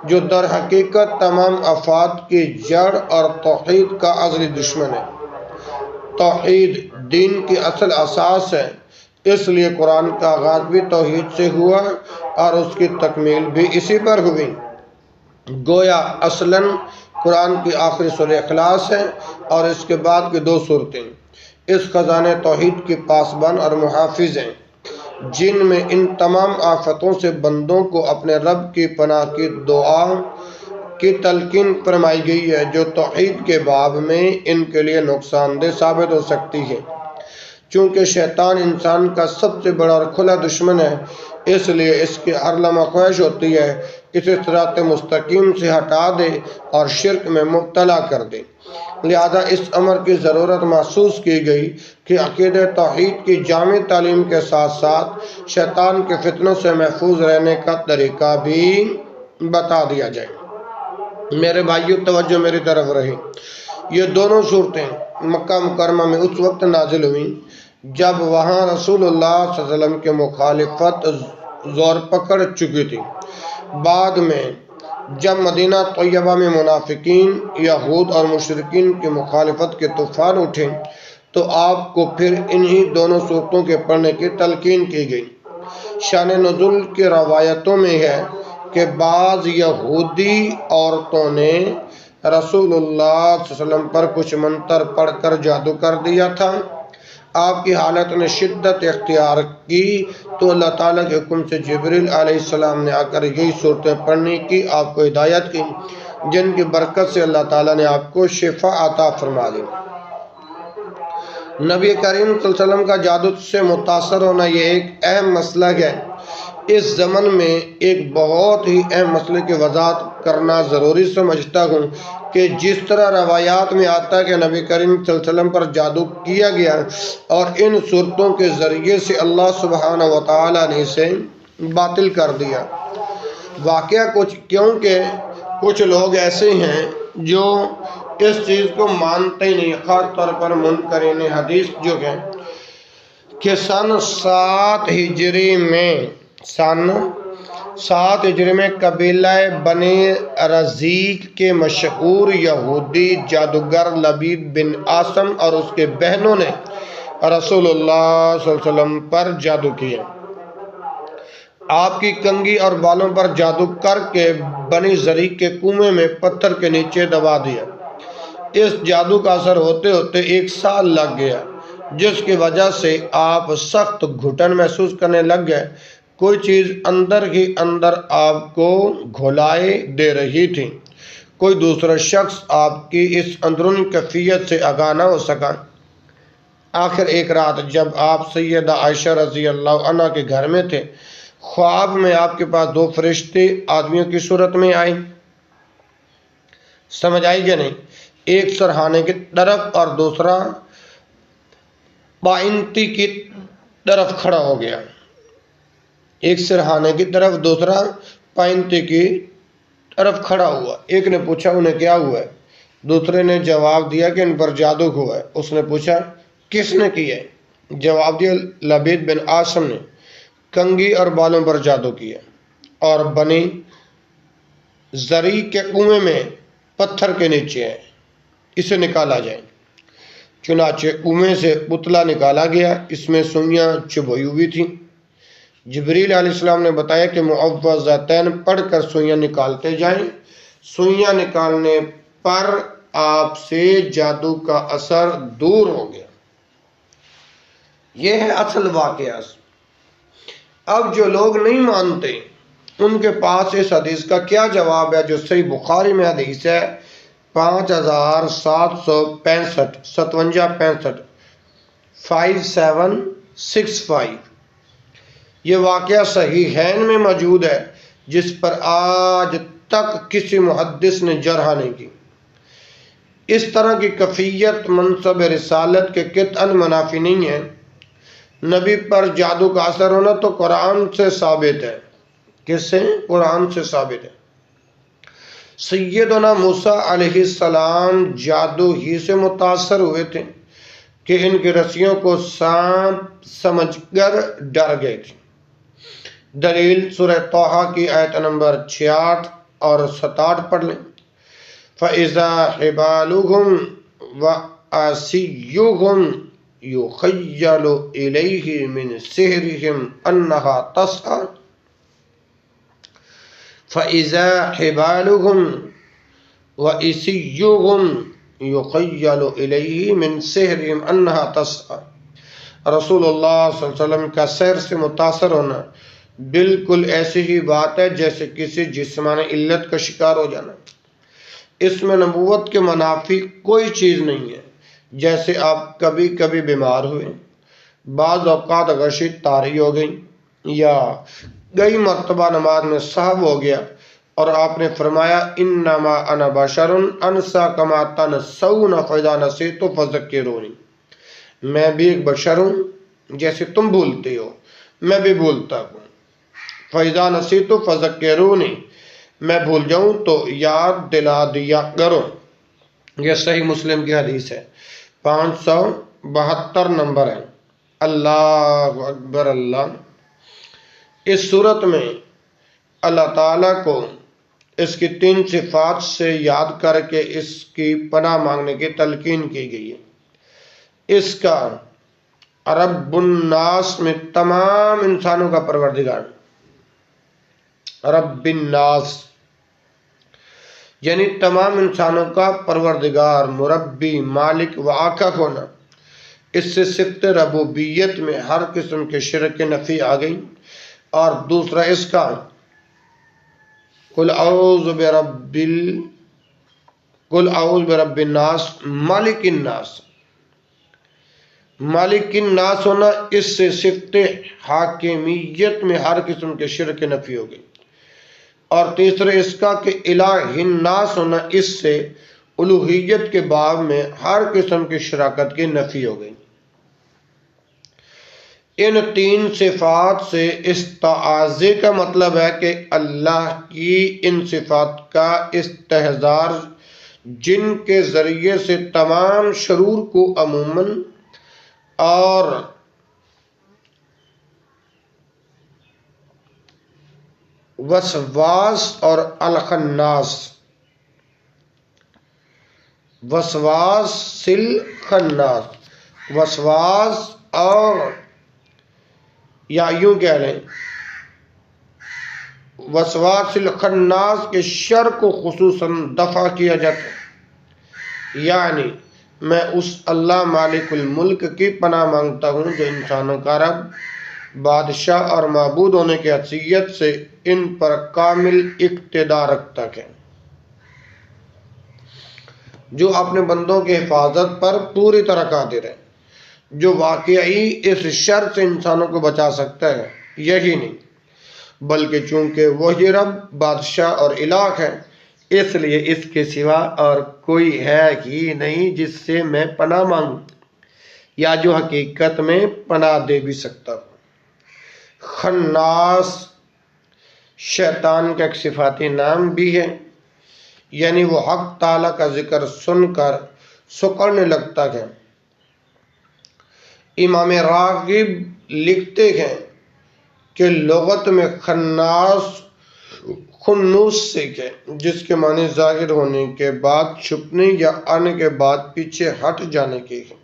جو در حقیقت تمام آفات کی جڑ اور توحید کا ازلی دشمن ہے۔ توحید دین کی اصل اساس ہے، اس لیے قرآن کا آغاز بھی توحید سے ہوا اور اس کی تکمیل بھی اسی پر ہوئی۔ گویا اصلاً قرآن کی آخری سورہ اخلاص ہے اور اس کے بعد کی 2 سورتیں اس خزانے توحید کی پاسبان اور محافظ ہیں، جن میں ان تمام آفتوں سے بندوں کو اپنے رب کی پناہ کی دعا کی تلقین فرمائی گئی ہے، جو توحید کے باب میں ان کے لیے نقصان دہ ثابت ہو سکتی ہے۔ چونکہ شیطان انسان کا سب سے بڑا اور کھلا دشمن ہے، اس لیے اس کی ہر لمحہ خواہش ہوتی ہے اسے صراط مستقیم سے ہٹا دے اور شرک میں مبتلا کر دے۔ لہذا اس امر کی ضرورت محسوس کی گئی کہ عقیدہ توحید کی جامع تعلیم کے ساتھ ساتھ شیطان کے فتنوں سے محفوظ رہنے کا طریقہ بھی بتا دیا جائے۔ میرے بھائیو، توجہ میری طرف رہی۔ یہ دونوں صورتیں مکہ مکرمہ میں اس وقت نازل ہوئیں جب وہاں رسول اللہ صلی اللہ علیہ وسلم کی مخالفت زور پکڑ چکی تھی۔ بعد میں جب مدینہ طیبہ میں منافقین، یہود اور مشرکین کی مخالفت کے طوفان اٹھے تو آپ کو پھر انہی دونوں صورتوں کے پڑھنے کی تلقین کی گئی۔ شان نزول کی روایتوں میں ہے کہ بعض یہودی عورتوں نے رسول اللہ صلی اللہ علیہ وسلم پر کچھ منتر پڑھ کر جادو کر دیا تھا۔ آپ کی حالت نے شدت اختیار کی تو اللہ تعالیٰ کے حکم سے جبریل علیہ السلام نے آ کر یہی صورتیں پڑھنے کی آپ کو ہدایت کی، جن کی برکت سے اللہ تعالیٰ نے آپ کو شفا عطا فرما دی۔ نبی کریم صلی اللہ علیہ وسلم کا جادو سے متاثر ہونا یہ ایک اہم مسلک ہے۔ اس زمن میں ایک بہت ہی اہم مسئلے کی وضاحت کرنا ضروری سمجھتا ہوں کہ جس طرح روایات میں آتا ہے کہ نبی کریم صلی اللہ علیہ وسلم پر جادو کیا گیا اور ان صورتوں کے ذریعے سے اللہ سبحانہ و تعالیٰ نے اسے باطل کر دیا۔ واقعہ کیونکہ کچھ لوگ ایسے ہیں جو اس چیز کو مانتے ہی نہیں، خاص طور پر منکرین حدیث جو ہیں کہ سن 7 ہجری میں قبیلہ بنی رزیق کے مشہور یہودی جادوگر لبید بن عاصم اور اس کے بہنوں نے رسول اللہ صلی اللہ علیہ وسلم پر جادو کیا۔ آپ کی کنگھی اور بالوں پر جادو کر کے بنی زریق کے کنویں میں پتھر کے نیچے دبا دیا۔ اس جادو کا اثر ہوتے ہوتے 1 سال لگ گیا، جس کی وجہ سے آپ سخت گھٹن محسوس کرنے لگ گئے۔ کوئی چیز اندر ہی اندر آپ کو گھلائے دے رہی تھی۔ کوئی دوسرا شخص آپ کی اس اندرونی کیفیت سے آگاہ نہ ہو سکا۔ آخر ایک رات جب آپ سیدہ عائشہ رضی اللہ عنہ کے گھر میں تھے، خواب میں آپ کے پاس 2 فرشتے آدمیوں کی صورت میں آئے۔ سمجھ آئی کہ نہیں؟ ایک سرہانے کی طرف اور دوسرا پائنتی کی طرف کھڑا ہو گیا۔ ایک سرہانے کی طرف، دوسرا پائنتی کی طرف کھڑا ہوا۔ ایک نے پوچھا انہیں کیا ہوا ہے؟ دوسرے نے جواب دیا کہ ان پر جادو ہوا ہے۔ اس نے پوچھا کس نے کیا ہے؟ جواب دیا لبید بن عاصم نے کنگھی اور بالوں پر جادو کیا اور بنی زریق کے کنویں میں پتھر کے نیچے ہے، اسے نکالا جائے۔ چنانچہ کنویں سے پتلا نکالا گیا، اس میں سوئیاں چبھئی ہوئی تھیں۔ جبریل علیہ السلام نے بتایا کہ معوذتین پڑھ کر سوئیاں نکالتے جائیں۔ سوئیاں نکالنے پر آپ سے جادو کا اثر دور ہو گیا۔ یہ ہے اصل واقعہ۔ اب جو لوگ نہیں مانتے ان کے پاس اس حدیث کا کیا جواب ہے جو صحیح بخاری میں حدیث ہے 5765 5765۔ یہ واقعہ صحیحین میں موجود ہے، جس پر آج تک کسی محدث نے جرح نہیں کی۔ اس طرح کی کیفیت منصب رسالت کے قطعاً منافی نہیں ہے۔ نبی پر جادو کا اثر ہونا تو قرآن سے ثابت ہے۔ کس سے؟ قرآن سے ثابت ہے۔ سیدنا موسیٰ علیہ السلام جادو ہی سے متاثر ہوئے تھے، کہ ان کی رسیوں کو سانپ سمجھ کر ڈر گئے تھے۔ دلیل سورہ طٰہٰ کی آیت نمبر 66 اور 67 پڑھ لیں۔ فَإِذَا حِبَالُهُمْ وَعَصِيُّهُمْ يُخَيَّلُ إِلَيْهِ مِنْ سِحْرِهِمْ أَنَّهَا تَسْعَىٰ فَإِذَا حِبَالُهُمْ وَعَصِيُّهُمْ يُخَيَّلُ إِلَيْهِ مِنْ سِحْرِهِمْ أَنَّهَا تَسْعَىٰ۔ رسول اللہ صلی اللہ علیہ وسلم کا سحر سے متاثر ہونا بالکل ایسی ہی بات ہے جیسے کسی جسمانی علت کا شکار ہو جانا۔ اس میں نبوت کے منافی کوئی چیز نہیں ہے۔ جیسے آپ کبھی کبھی بیمار ہوئے، بعض اوقات غشی طاری ہو گئی، یا کئی مرتبہ نماز میں سہو ہو گیا اور آپ نے فرمایا انما انا بشر انسا کما تنسون فاذا نسیت فذکرونی، میں بھی ایک بشر ہوں، جیسے تم بھولتے ہو میں بھی بھولتا ہوں۔ فاذا نسیت فذکرونی، میں بھول جاؤں تو یاد دلا دیا کرو۔ یہ صحیح مسلم کی حدیث ہے، 572 نمبر ہے۔ اللہ اکبر اللہ۔ اس صورت میں اللہ تعالیٰ کو اس کی 3 صفات سے یاد کر کے اس کی پناہ مانگنے کی تلقین کی گئی ہے۔ اس کا رب الناس میں تمام انسانوں کا پروردگار، رب الناس یعنی تمام انسانوں کا پروردگار، مربی، مالک و آقا ہونا، اس سے صفت ربوبیت میں ہر قسم کے شرک کی نفی آ گئی۔ اور دوسرا اس کا قل اعوذ برب الناس مالک الناس، مالک الناس ہونا، اس سے صفت حاکمیت میں ہر قسم کے شرک کی نفی ہو گئی۔ اور تیسرا اس کا کہ الہ الناس ہونا، اس سے الوہیت کے باب میں ہر قسم کی شراکت کی نفی ہو گئی۔ ان 3 صفات سے استعاذے کا مطلب ہے کہ اللہ کی ان صفات کا استحضار جن کے ذریعے سے تمام شرور کو عموماً اور وسواس اور الخناس، وسواس اور یا یوں کہہ لیں وسواس الخناس کے شر کو خصوصاً دفع کیا جاتا ہے۔ یعنی میں اس اللہ مالک الملک کی پناہ مانگتا ہوں جو انسانوں کا رب، بادشاہ اور معبود ہونے کی حیثیت سے ان پر کامل اقتدار رکھتا ہے، جو اپنے بندوں کی حفاظت پر پوری طرح قادر ہے، جو واقعی اس شر سے انسانوں کو بچا سکتا ہے۔ یہی نہیں بلکہ چونکہ وہی رب، بادشاہ اور الہ ہے، اس لیے اس کے سوا اور کوئی ہے ہی نہیں جس سے میں پناہ مانگوں یا جو حقیقت میں پناہ دے بھی سکتا ہوں۔ خناس شیطان کا ایک صفاتی نام بھی ہے، یعنی وہ حق تعالیٰ کا ذکر سن کر سکڑنے لگتا ہے۔ امام راغب لکھتے ہیں کہ لغت میں خناس خنوس سے ہے، جس کے معنی ظاہر ہونے کے بعد چھپنے یا آنے کے بعد پیچھے ہٹ جانے کے ہیں۔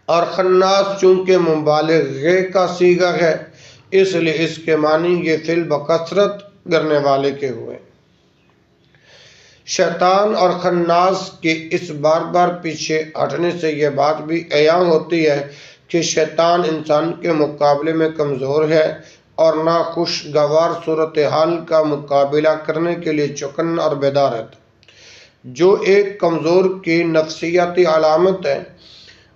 اور خناس چونکہ مبالغے کا صیغہ ہے، اس لیے اس کے معنی یہ فعل بکثرت کرنے والے کے ہوئے۔ شیطان اور خناس کے اس بار بار پیچھے ہٹنے سے یہ بات بھی عیاں ہوتی ہے کہ شیطان انسان کے مقابلے میں کمزور ہے اور ناخوشگوار صورتحال کا مقابلہ کرنے کے لیے چوکن اور بیدار ہے، جو ایک کمزور کی نفسیاتی علامت ہے۔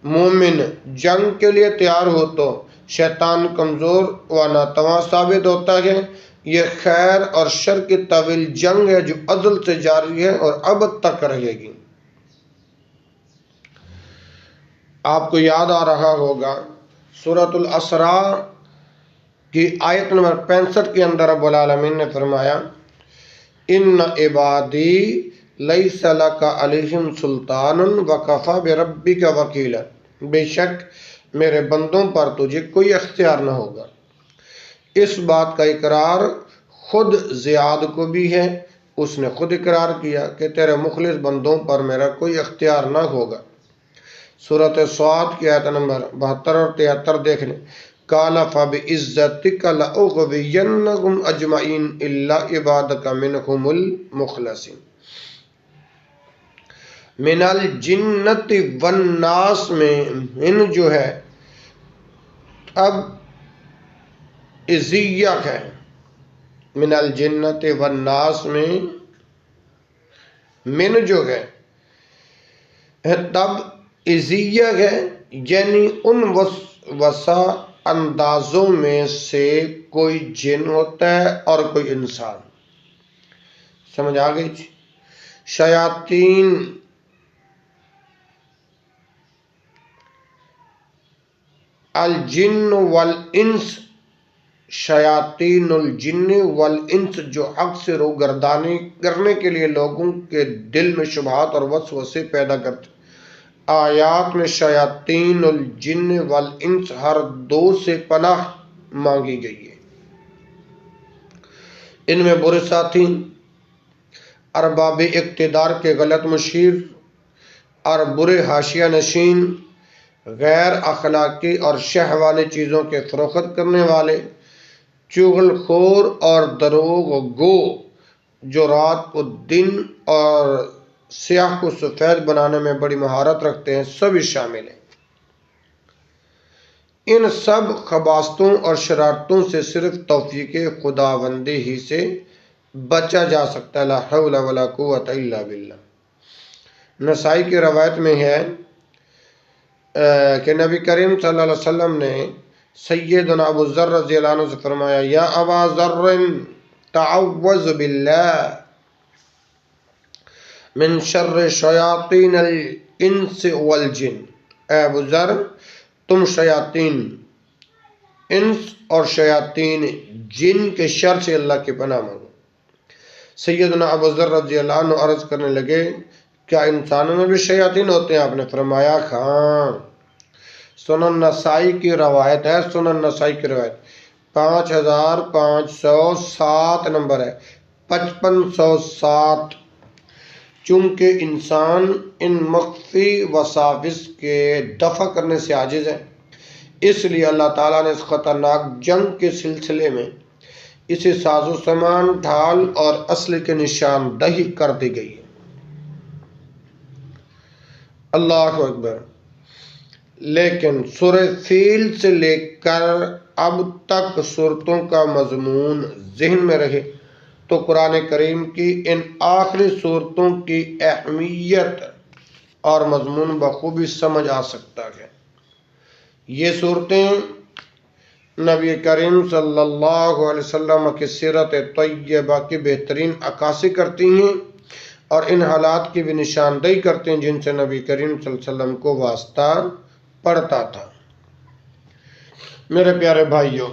مومن جنگ کے لیے تیار ہو تو شیطان کمزور و ناتواں ثابت ہوتا ہے۔ یہ خیر اور شر کی طویل جنگ ہے جو ازل سے جاری ہے اور ابد تک رہے گی۔ آپ کو یاد آ رہا ہوگا سورۃ الاسراء کی آیت نمبر 65 کے اندر رب العالمین نے فرمایا ان عبادی لیس لک علیہم سلطان وکفی بربک وکیلا، بے شک میرے بندوں پر تجھے کوئی اختیار نہ ہوگا۔ اس بات کا اقرار خود زیاد کو بھی ہے، اس نے خود اقرار کیا کہ تیرے مخلص بندوں پر میرا کوئی اختیار نہ ہوگا۔ سورۃ صاد کی آیت نمبر 72 اور 73 دیکھ لیں۔ قال فبعزتک لأغوینہم اجمعین الا عبادک منہم المخلصین۔ من الجنت والناس میں من جو ہے اب ازیہ ہے، من الجنت والناس میں من جو ہے تب ازیہ ہے، یعنی ان وسع اندازوں میں سے کوئی جن ہوتا ہے اور کوئی انسان۔ سمجھ آ گئی؟ شیاطین الجن والانس، شیاطین الجن والانس جو حق سے روگردانی کرنے کے لیے لوگوں کے دل میں شبہات اور وسوسے پیدا کرتے۔ آیات میں شیاطین الجن والانس ہر دو سے پناہ مانگی گئی ہے۔ ان میں برے ساتھی، ارباب اقتدار کے غلط مشیر اور برے حاشیہ نشین، غیر اخلاقی اور شہ والی چیزوں کے فروخت کرنے والے، چغل خور اور دروغ گو جو رات کو دن اور سیاہ کو سفید بنانے میں بڑی مہارت رکھتے ہیں، سبھی شامل ہیں۔ ان سب خباثتوں اور شرارتوں سے صرف توفیق خداوندی ہی سے بچا جا سکتا ہے۔ لا حول ولا قوت الا باللہ۔ نسائی کی روایت میں ہے کہ نبی کریم صلی اللہ علیہ وسلم نے سیدنا ابو ذر رضی اللہ عنہ سے فرمایا، یا ابا ذر تعوذ باللہ من شر شیاطین الانس والجن۔ اے ابو ذر، تم شیاطین انس اور شیاطین جن کے شر سے اللہ کی پناہ مانگو۔ سیدنا ابو ذر رضی اللہ عنہ عرض کرنے لگے، کیا انسانوں میں بھی شیاطین ہوتے ہیں؟ آپ نے فرمایا ہاں۔ سنن نسائی کی روایت ہے، سنن نسائی کی روایت 5507 نمبر ہے، 5507۔ چونکہ انسان ان مخفی وساوس کے دفع کرنے سے عاجز ہے، اس لیے اللہ تعالیٰ نے اس خطرناک جنگ کے سلسلے میں اسے ساز و سامان، ڈھال اور اسلحے کے نشاندہی کر دی گئی ہے۔ اللہ اکبر۔ لیکن سورہ فیل سے لے کر اب تک صورتوں کا مضمون ذہن میں رہے تو قرآن کریم کی ان آخری صورتوں کی اہمیت اور مضمون بخوبی سمجھ آ سکتا ہے۔ یہ صورتیں نبی کریم صلی اللہ علیہ وسلم کی سیرت طیبہ کی بہترین عکاسی کرتی ہیں اور ان حالات کی بھی نشاندہی کرتے ہیں جن سے نبی کریم صلی اللہ علیہ وسلم کو واسطہ پڑتا تھا۔ میرے پیارے بھائیوں،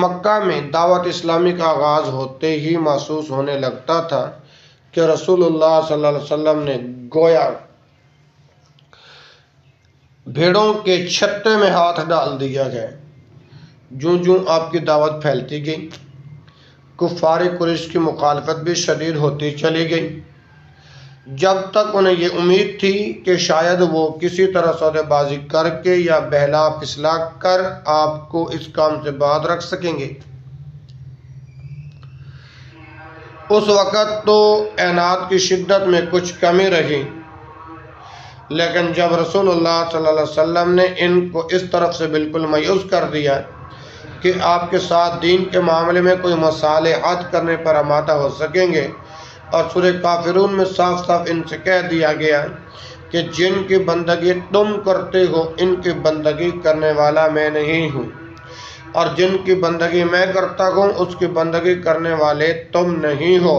مکہ میں دعوت اسلامی کا آغاز ہوتے ہی محسوس ہونے لگتا تھا کہ رسول اللہ صلی اللہ علیہ وسلم نے گویا بھیڑوں کے چھتے میں ہاتھ ڈال دیا ہے۔ جوں جوں آپ کی دعوت پھیلتی گئی، کفار قریش کی مخالفت بھی شدید ہوتی چلی گئی، جب تک انہیں یہ امید تھی کہ شاید وہ کسی طرح سودے بازی کر کے یا بہلا پھسلا کر آپ کو اس کام سے باز رکھ سکیں گے۔ اس وقت تو اعنات کی شدت میں کچھ کمی رہی، لیکن جب رسول اللہ صلی اللہ علیہ وسلم نے ان کو اس طرف سے بالکل مایوس کر دیا کہ آپ کے ساتھ دین کے معاملے میں کوئی مصالحت کرنے پر آمادہ ہو سکیں گے، اور سورہ کافرون میں صاف صاف ان سے کہہ دیا گیا کہ جن کی بندگی تم کرتے ہو ان کی بندگی کرنے والا میں نہیں ہوں، اور جن کی بندگی میں کرتا ہوں اس کی بندگی کرنے والے تم نہیں ہو،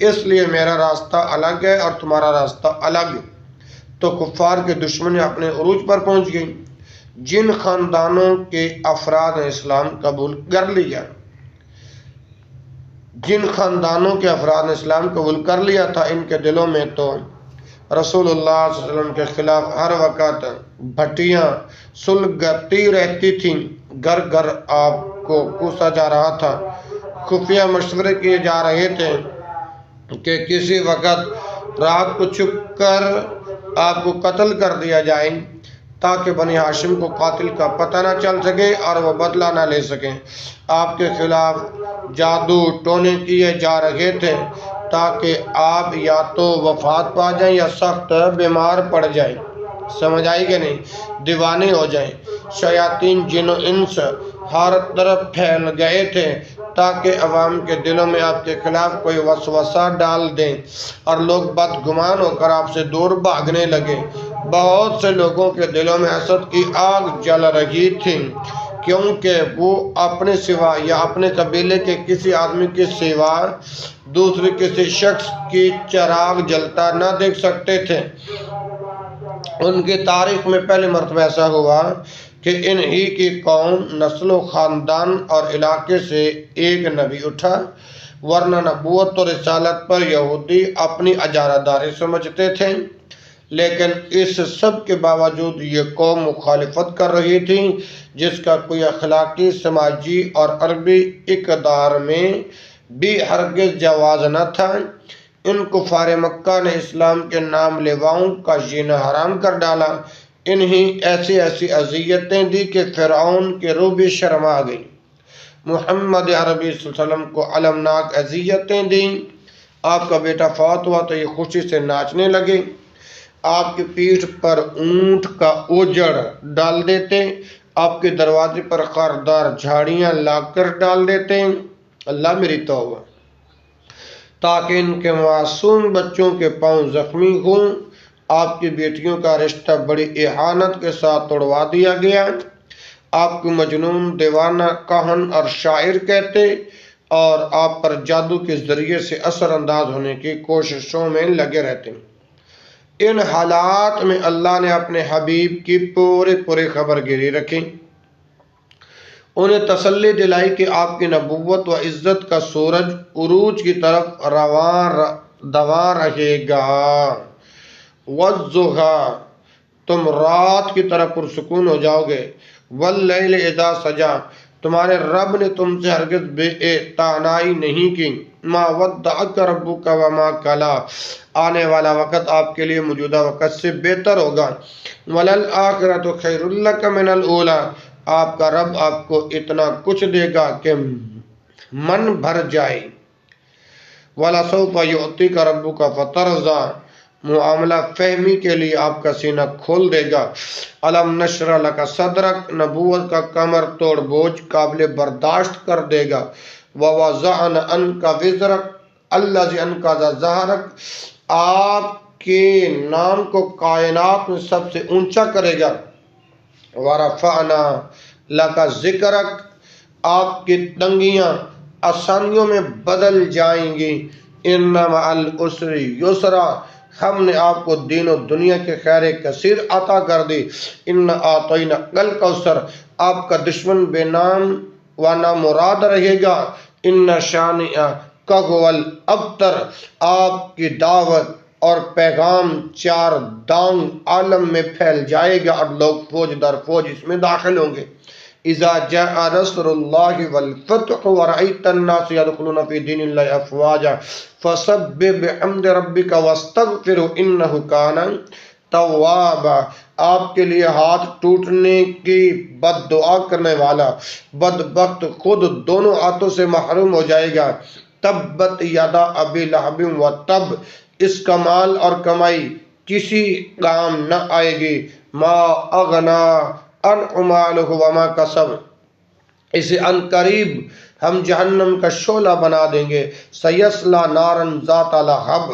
اس لیے میرا راستہ الگ ہے اور تمہارا راستہ الگ ہے۔ تو کفار کے دشمنی اپنے عروج پر پہنچ گئی۔ جن خاندانوں کے افراد نے اسلام قبول کر لیا، جن خاندانوں کے افراد نے اسلام قبول کر لیا تھا ان کے دلوں میں تو رسول اللہ صلی اللہ علیہ وسلم کے خلاف ہر وقت بھٹیاں سلگتی رہتی تھیں، گھر گھر آپ کو کوسا جا رہا تھا، خفیہ مشورے کیے جا رہے تھے کہ کسی وقت رات کو چھپ کر آپ کو قتل کر دیا جائے تاکہ بنی ہاشم کو قاتل کا پتہ نہ چل سکے اور وہ بدلہ نہ لے سکیں۔ آپ کے خلاف جادو ٹونے کیے جا رہے تھے تاکہ آپ یا تو وفات پا جائیں یا سخت بیمار پڑ جائیں، سمجھ آئی کہ نہیں، دیوانے ہو جائیں۔ شیاطین جن و انس ہر طرف پھیل گئے تھے تاکہ عوام کے دلوں میں آپ کے خلاف کوئی وسوسہ ڈال دیں اور لوگ بدگمان ہو کر آپ سے دور بھاگنے لگے۔ بہت سے لوگوں کے دلوں میں حسد کی آگ جل رہی تھی کیونکہ وہ اپنے سوا یا اپنے قبیلے کے کسی آدمی کے سوا دوسرے کسی شخص کی چراغ جلتا نہ دیکھ سکتے تھے۔ ان کی تاریخ میں پہلی مرتبہ ایسا ہوا کہ انہی کی قوم، نسل و خاندان اور علاقے سے ایک نبی اٹھا، ورنہ نبوت اور رسالت پر یہودی اپنی اجارہ داری سمجھتے تھے۔ لیکن اس سب کے باوجود یہ قوم مخالفت کر رہی تھی جس کا کوئی اخلاقی، سماجی اور عربی اقدار میں بھی ہرگز جواز نہ تھا۔ ان کفار مکہ نے اسلام کے نام لیواؤں کا جینا حرام کر ڈالا، انہیں ایسی اذیتیں دی کہ فرعون کے روح بھی شرما گئی۔ محمد عربی صلی اللہ علیہ وسلم کو المناک اذیتیں دیں۔ آپ کا بیٹا فوت ہوا تو یہ خوشی سے ناچنے لگے، آپ کی پیٹھ پر اونٹ کا اوجڑ ڈال دیتے، آپ کے دروازے پر خاردار جھاڑیاں لا کر ڈال دیتے، اللہ میری توبہ، تاکہ ان کے معصوم بچوں کے پاؤں زخمی ہوں۔ آپ کی بیٹیوں کا رشتہ بڑی اہانت کے ساتھ توڑوا دیا گیا، آپ کو مجنون، دیوانہ، کاہن اور شاعر کہتے اور آپ پر جادو کے ذریعے سے اثر انداز ہونے کی کوششوں میں لگے رہتے۔ ان حالات میں اللہ نے اپنے حبیب کی پوری خبر گیری رکھی، انہیں تسلی دلائی کہ آپ کی نبوت و عزت کا سورج عروج کی طرف رواں رہے گا۔ وَالضُّحَىٰ، تم رات کی طرف پرسکون ہو جاؤ گے۔ وَاللَّيْلِ اِذَا سَجَىٰ، تمہارے رب نے تم سے ہرگز بے اعتنائی نہیں کی۔ مَا وَدَّعَكَ رَبُّكَ وَمَا قَلَىٰ، آنے والا وقت آپ کے لیے موجودہ وقت سے بہتر ہوگا۔ وَلَلْآخِرَةُ خَيْرٌ لَكَ مِنَ الْأُولَىٰ، آپ کا رب آپ کو اتنا کچھ دے گا کہ من بھر جائے۔ وَلَسَوْفَ يُعْطِيكَ رَبُّكَ فَتَرْضَىٰ، معاملہ فہمی کے لیے آپ کا سینہ کھول دے گا۔ الم نشرح لک صدرک، نبوت کا کمر توڑ بوجھ قابل برداشت کر دے گا۔ ووضعنا عنک وزرک الذی انقض ظہرک، آپ کے نام کو کائنات میں سب سے اونچا کرے گا۔ ورفعنا لک ذکرک، آپ کی تنگیاں آسانیوں میں بدل جائیں گی۔ ان مع العسر یسرا، ہم نے آپ کو دین و دنیا کے خیر کثیر عطا کر دی۔ ان اعطیناک الکوثر، آپ کا دشمن بے نام و نامراد رہے گا۔ ان شانئک هو الابتر، آپ کی دعوت اور پیغام چار دانگ عالم میں پھیل جائے گا اور لوگ فوج در فوج اس میں داخل ہوں گے۔ اذا جاء نصر اللہ والفتح ورأیت الناس يدخلون فی دین اللہ افواجا فسبح بحمد ربک واستغفرہ انہ کان توابا، آپ کے لیے ہاتھ ٹوٹنے کی بد دعا کرنے والا بدبخت خود دونوں ہاتھوں سے محروم ہو جائے گا۔ تبت یدا ابی لہب وتب، اس کا مال اور کمائی کسی کام نہ آئے گی۔ ما اغنا عنہ مالہ وما کسب، اسے ان قریب ہم جہنم کا شعلہ بنا دیں گے۔ سیصلی نارا ذات لہب،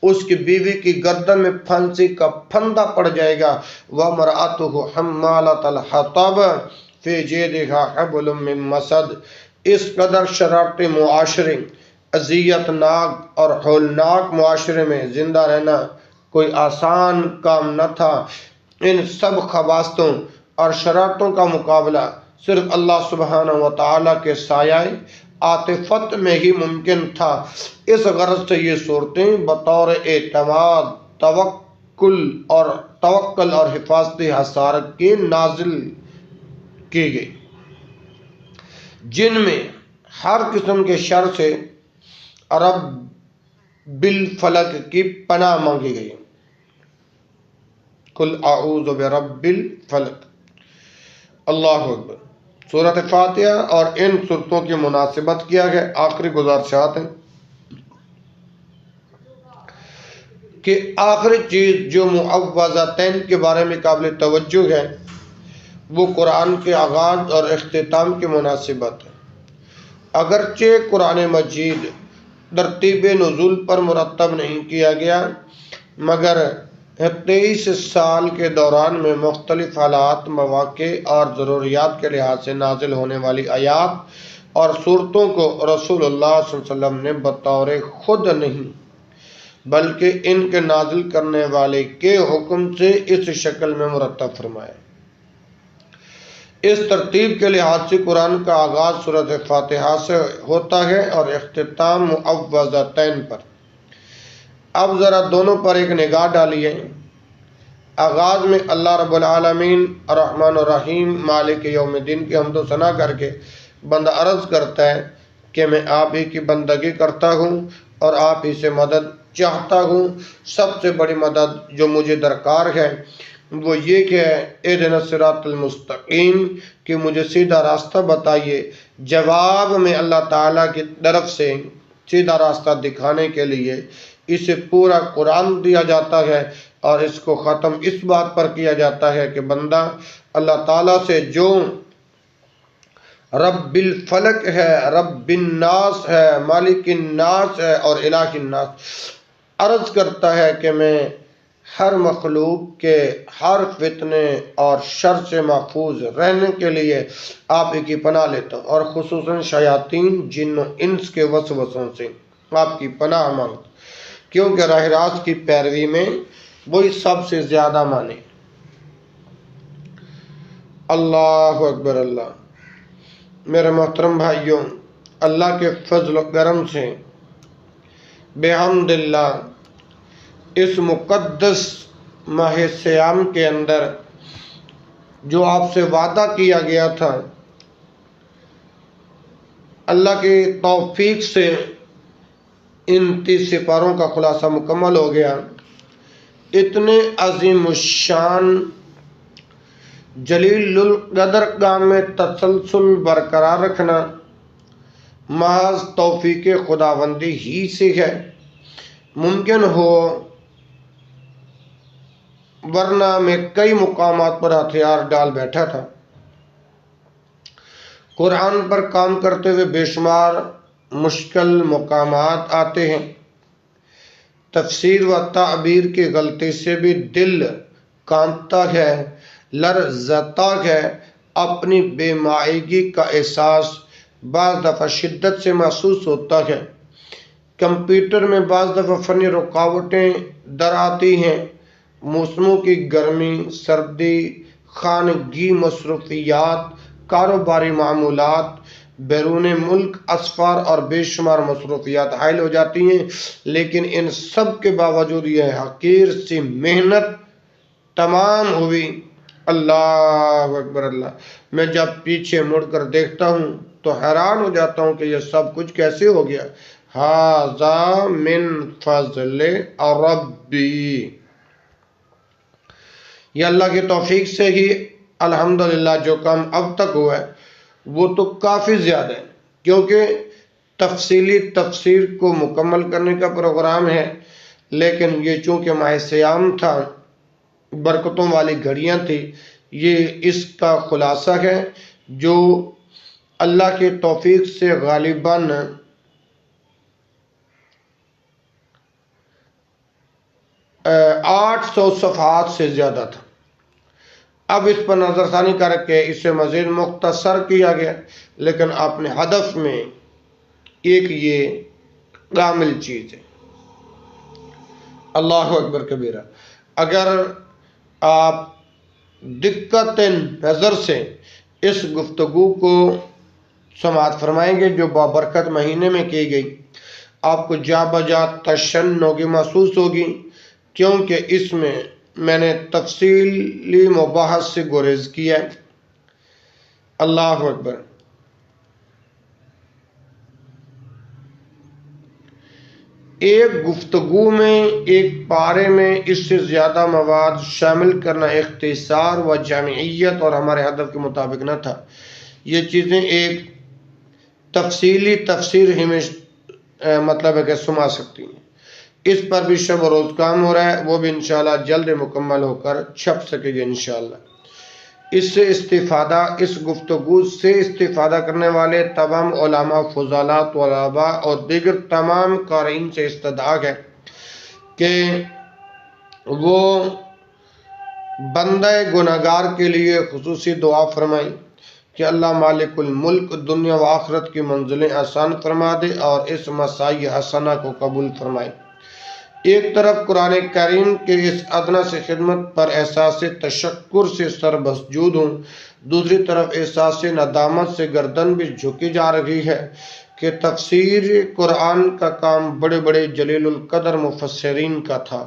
اس کی بیوی کی گردن میں پھانسی کا پھندا پڑ جائے گا۔ وامرأتہ حمالۃ الحطب فی جیدہا حبل من مسد، اس قدر شرارتی معاشرے، اذیت ناک اور ہولناک معاشرے میں زندہ رہنا کوئی آسان کام نہ تھا۔ ان سب خباثتوں اور شرارتوں کا مقابلہ صرف اللہ سبحانہ و تعالیٰ کے سایہ عاطفت میں ہی ممکن تھا۔ اس غرض سے یہ صورتیں بطور اعتماد، توکل اور حفاظتی حصارت کی نازل کی گئی، جن میں ہر قسم کے شر سے رب بالفلق کی پناہ مانگی گئی۔ قل اعوذ برب الفلق۔ اللہ اکبر۔ سورۃ فاتحہ اور ان صورتوں کی مناسبت کیا گیا آخری گزارشات ہیں کہ آخری چیز جو معوذتین کے بارے میں قابل توجہ ہے وہ قرآن کے آغاز اور اختتام کی مناسبت ہے۔ اگرچہ قرآن مجید ترتیب نزول پر مرتب نہیں کیا گیا، مگر 23 سال کے دوران میں مختلف حالات، مواقع اور ضروریات کے لحاظ سے نازل ہونے والی آیات اور صورتوں کو رسول اللہ صلی اللہ علیہ وسلم نے بطور خود نہیں بلکہ ان کے نازل کرنے والے کے حکم سے اس شکل میں مرتب فرمایا۔ اس ترتیب کے لحاظ سے قرآن کا آغاز سورۃ فاتحہ سے ہوتا ہے اور اختتام معوذتین پر۔ اب ذرا دونوں پر ایک نگاہ ڈالیے۔ آغاز میں اللہ رب العالمین الرحمن الرحیم مالک یوم الدین کی حمد و ثنا کر کے بندہ عرض کرتا ہے کہ میں آپ ہی کی بندگی کرتا ہوں اور آپ ہی سے مدد چاہتا ہوں۔ سب سے بڑی مدد جو مجھے درکار ہے وہ یہ کہ اہدنا الصراط المستقیم، کہ مجھے سیدھا راستہ بتائیے۔ جواب میں اللہ تعالیٰ کی طرف سے سیدھا راستہ دکھانے کے لیے اسے پورا قرآن دیا جاتا ہے اور اس کو ختم اس بات پر کیا جاتا ہے کہ بندہ اللہ تعالیٰ سے جو رب الفلق ہے، رب الناس ہے، مالک الناس ہے اور الہ الناس، عرض کرتا ہے کہ میں ہر مخلوق کے ہر فتنے اور شر سے محفوظ رہنے کے لیے آپ ہی کی پناہ لیتا ہوں، اور خصوصاً شیاطین، جن و انس کے وسوسوں سے آپ کی پناہ مانگتا ہوں، کیونکہ راہ راست کی پیروی میں وہی سب سے زیادہ مانے۔ اللہ اکبر۔ اللہ میرے محترم بھائیوں، اللہ کے فضل و کرم سے بحمد اللہ اس مقدس ماہ سیام کے اندر جو آپ سے وعدہ کیا گیا تھا، اللہ کی توفیق سے ان 30 سپاروں کا خلاصہ مکمل ہو گیا۔ اتنے عظیم الشان جلیل القدر کام میں تسلسل برقرار رکھنا محض توفیق خداوندی ہی سے ہے، ممکن ہو، ورنہ میں کئی مقامات پر ہتھیار ڈال بیٹھا تھا۔ قرآن پر کام کرتے ہوئے بے شمار مشکل مقامات آتے ہیں، تفسیر و تعبیر کی غلطی سے بھی دل کانپتا ہے، لرزتا ہے، اپنی بے معنیگی کا احساس بعض دفعہ شدت سے محسوس ہوتا ہے۔ کمپیوٹر میں بعض دفعہ فنی رکاوٹیں در آتی ہیں، موسموں کی گرمی، سردی، خانگی مصروفیات، کاروباری معمولات، بیرون ملک اسفار اور بے شمار مصروفیات حائل ہو جاتی ہیں، لیکن ان سب کے باوجود یہ حقیر سی محنت تمام ہوئی۔ اللہ اکبر۔ اللہ میں جب پیچھے مڑ کر دیکھتا ہوں تو حیران ہو جاتا ہوں کہ یہ سب کچھ کیسے ہو گیا۔ ھذا من فضل ربی، یہ اللہ کی توفیق سے ہی الحمدللہ جو کام اب تک ہوا ہے وہ تو کافی زیادہ ہے، کیونکہ تفصیلی تفسیر کو مکمل کرنے کا پروگرام ہے، لیکن یہ چونکہ ماہ سیام تھا، برکتوں والی گھڑیاں تھی، یہ اس کا خلاصہ ہے جو اللہ کی توفیق سے غالباً 800 صفحات سے زیادہ تھا۔ اب اس پر نظر ثانی کر کے اسے مزید مختصر کیا گیا، لیکن اپنے ہدف میں ایک یہ کامل چیز ہے۔ اللہ اکبر کبیرہ۔ اگر آپ دقت نظر سے اس گفتگو کو سماعت فرمائیں گے جو بابرکت مہینے میں کی گئی، آپ کو جا بجا تشنگی محسوس ہوگی، کیونکہ اس میں نے تفصیلی مباحث سے گریز کیا ہے۔ اللہ اکبر۔ ایک گفتگو میں، ایک پارے میں اس سے زیادہ مواد شامل کرنا اختصار و جامعیت اور ہمارے ہدف کے مطابق نہ تھا۔ یہ چیزیں ایک تفصیلی تفسیر ہی میں مطلب ہے کہ سما سکتی ہیں۔ اس پر بھی شب و روز کام ہو رہا ہے، وہ بھی انشاءاللہ جلد مکمل ہو کر چھپ سکے گی انشاءاللہ۔ اس سے استفادہ، اس گفتگو سے استفادہ کرنے والے تمام علماء، فضلاء، طلباء اور دیگر تمام قارئین سے استدعا ہے کہ وہ بندہ گناہگار کے لیے خصوصی دعا فرمائیں کہ اللہ مالک الملک دنیا و آخرت کی منزلیں آسان فرما دے اور اس مسائی حسنہ کو قبول فرمائے۔ ایک طرف قرآن کریم کے اس ادنا سے خدمت پر احساس تشکر سے سر مسجود ہوں، دوسری طرف احساس ندامت سے گردن بھی جھکی جا رہی ہے کہ تفسیر قرآن کا کام بڑے بڑے جلیل القدر مفسرین کا تھا،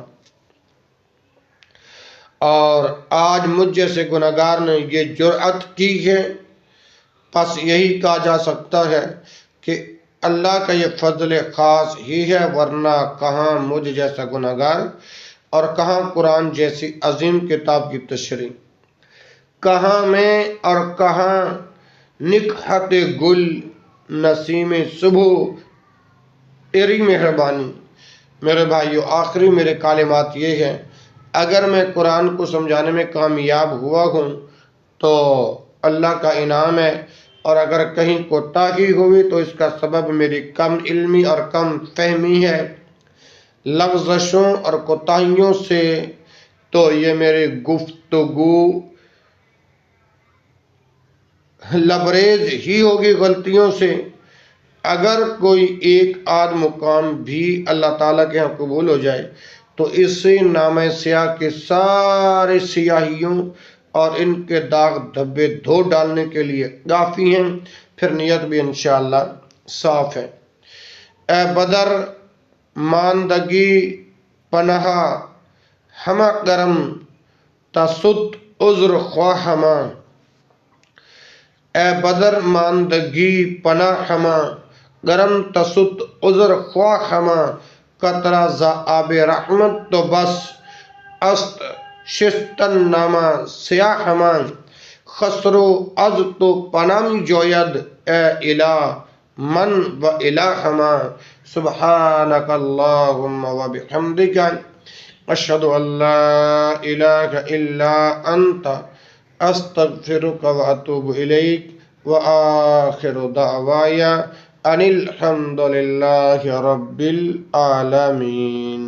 اور آج مجھ جیسے گناہگار نے یہ جرأت کی ہے۔ پس یہی کہا جا سکتا ہے کہ اللہ کا یہ فضل خاص ہی ہے، ورنہ کہاں مجھ جیسا گناہگار اور کہاں قرآن جیسی عظیم کتاب کی تشریح، کہاں میں اور کہاں نکہت گل نسیم صبح تیری مہربانی۔ میرے بھائیو، آخری میرے کلمات یہ ہیں، اگر میں قرآن کو سمجھانے میں کامیاب ہوا ہوں تو اللہ کا انعام ہے، اور اگر کہیں کوتاہی ہوئی تو اس کا سبب میری کم علمی اور کم فہمی ہے۔ لغزشوں اور کوتاہیوں سے تو یہ میری گفتگو لبریز ہی ہوگی غلطیوں سے۔ اگر کوئی ایک آدھ مقام بھی اللہ تعالیٰ کے ہاں قبول ہو جائے تو اسی نامہ سیاہ کے سارے سیاہیوں اور ان کے داغ دھبے دھو ڈالنے کے لیے کافی ہیں، پھر نیت بھی انشاءاللہ صاف ہے۔ اے بدر ماندگی پناہ ہمہ کرم تسد عذر خواہ ہمہ، اے بدر ماندگی پناہ ہمہ گرم تسد عذر خواہ ہمہ، قطرہ زا آب رحمت تو بس است شستن نامہ سیاہ ہمہ، خسرو از تو پنامی جوید اے الہ من و الہ ہمہ، سبحانک اللہم و بحمدک اشہد ان لا الہ الا انت استغفرک و اتوب الیک، و آخر دعوایا ان الحمد للہ رب العالمین۔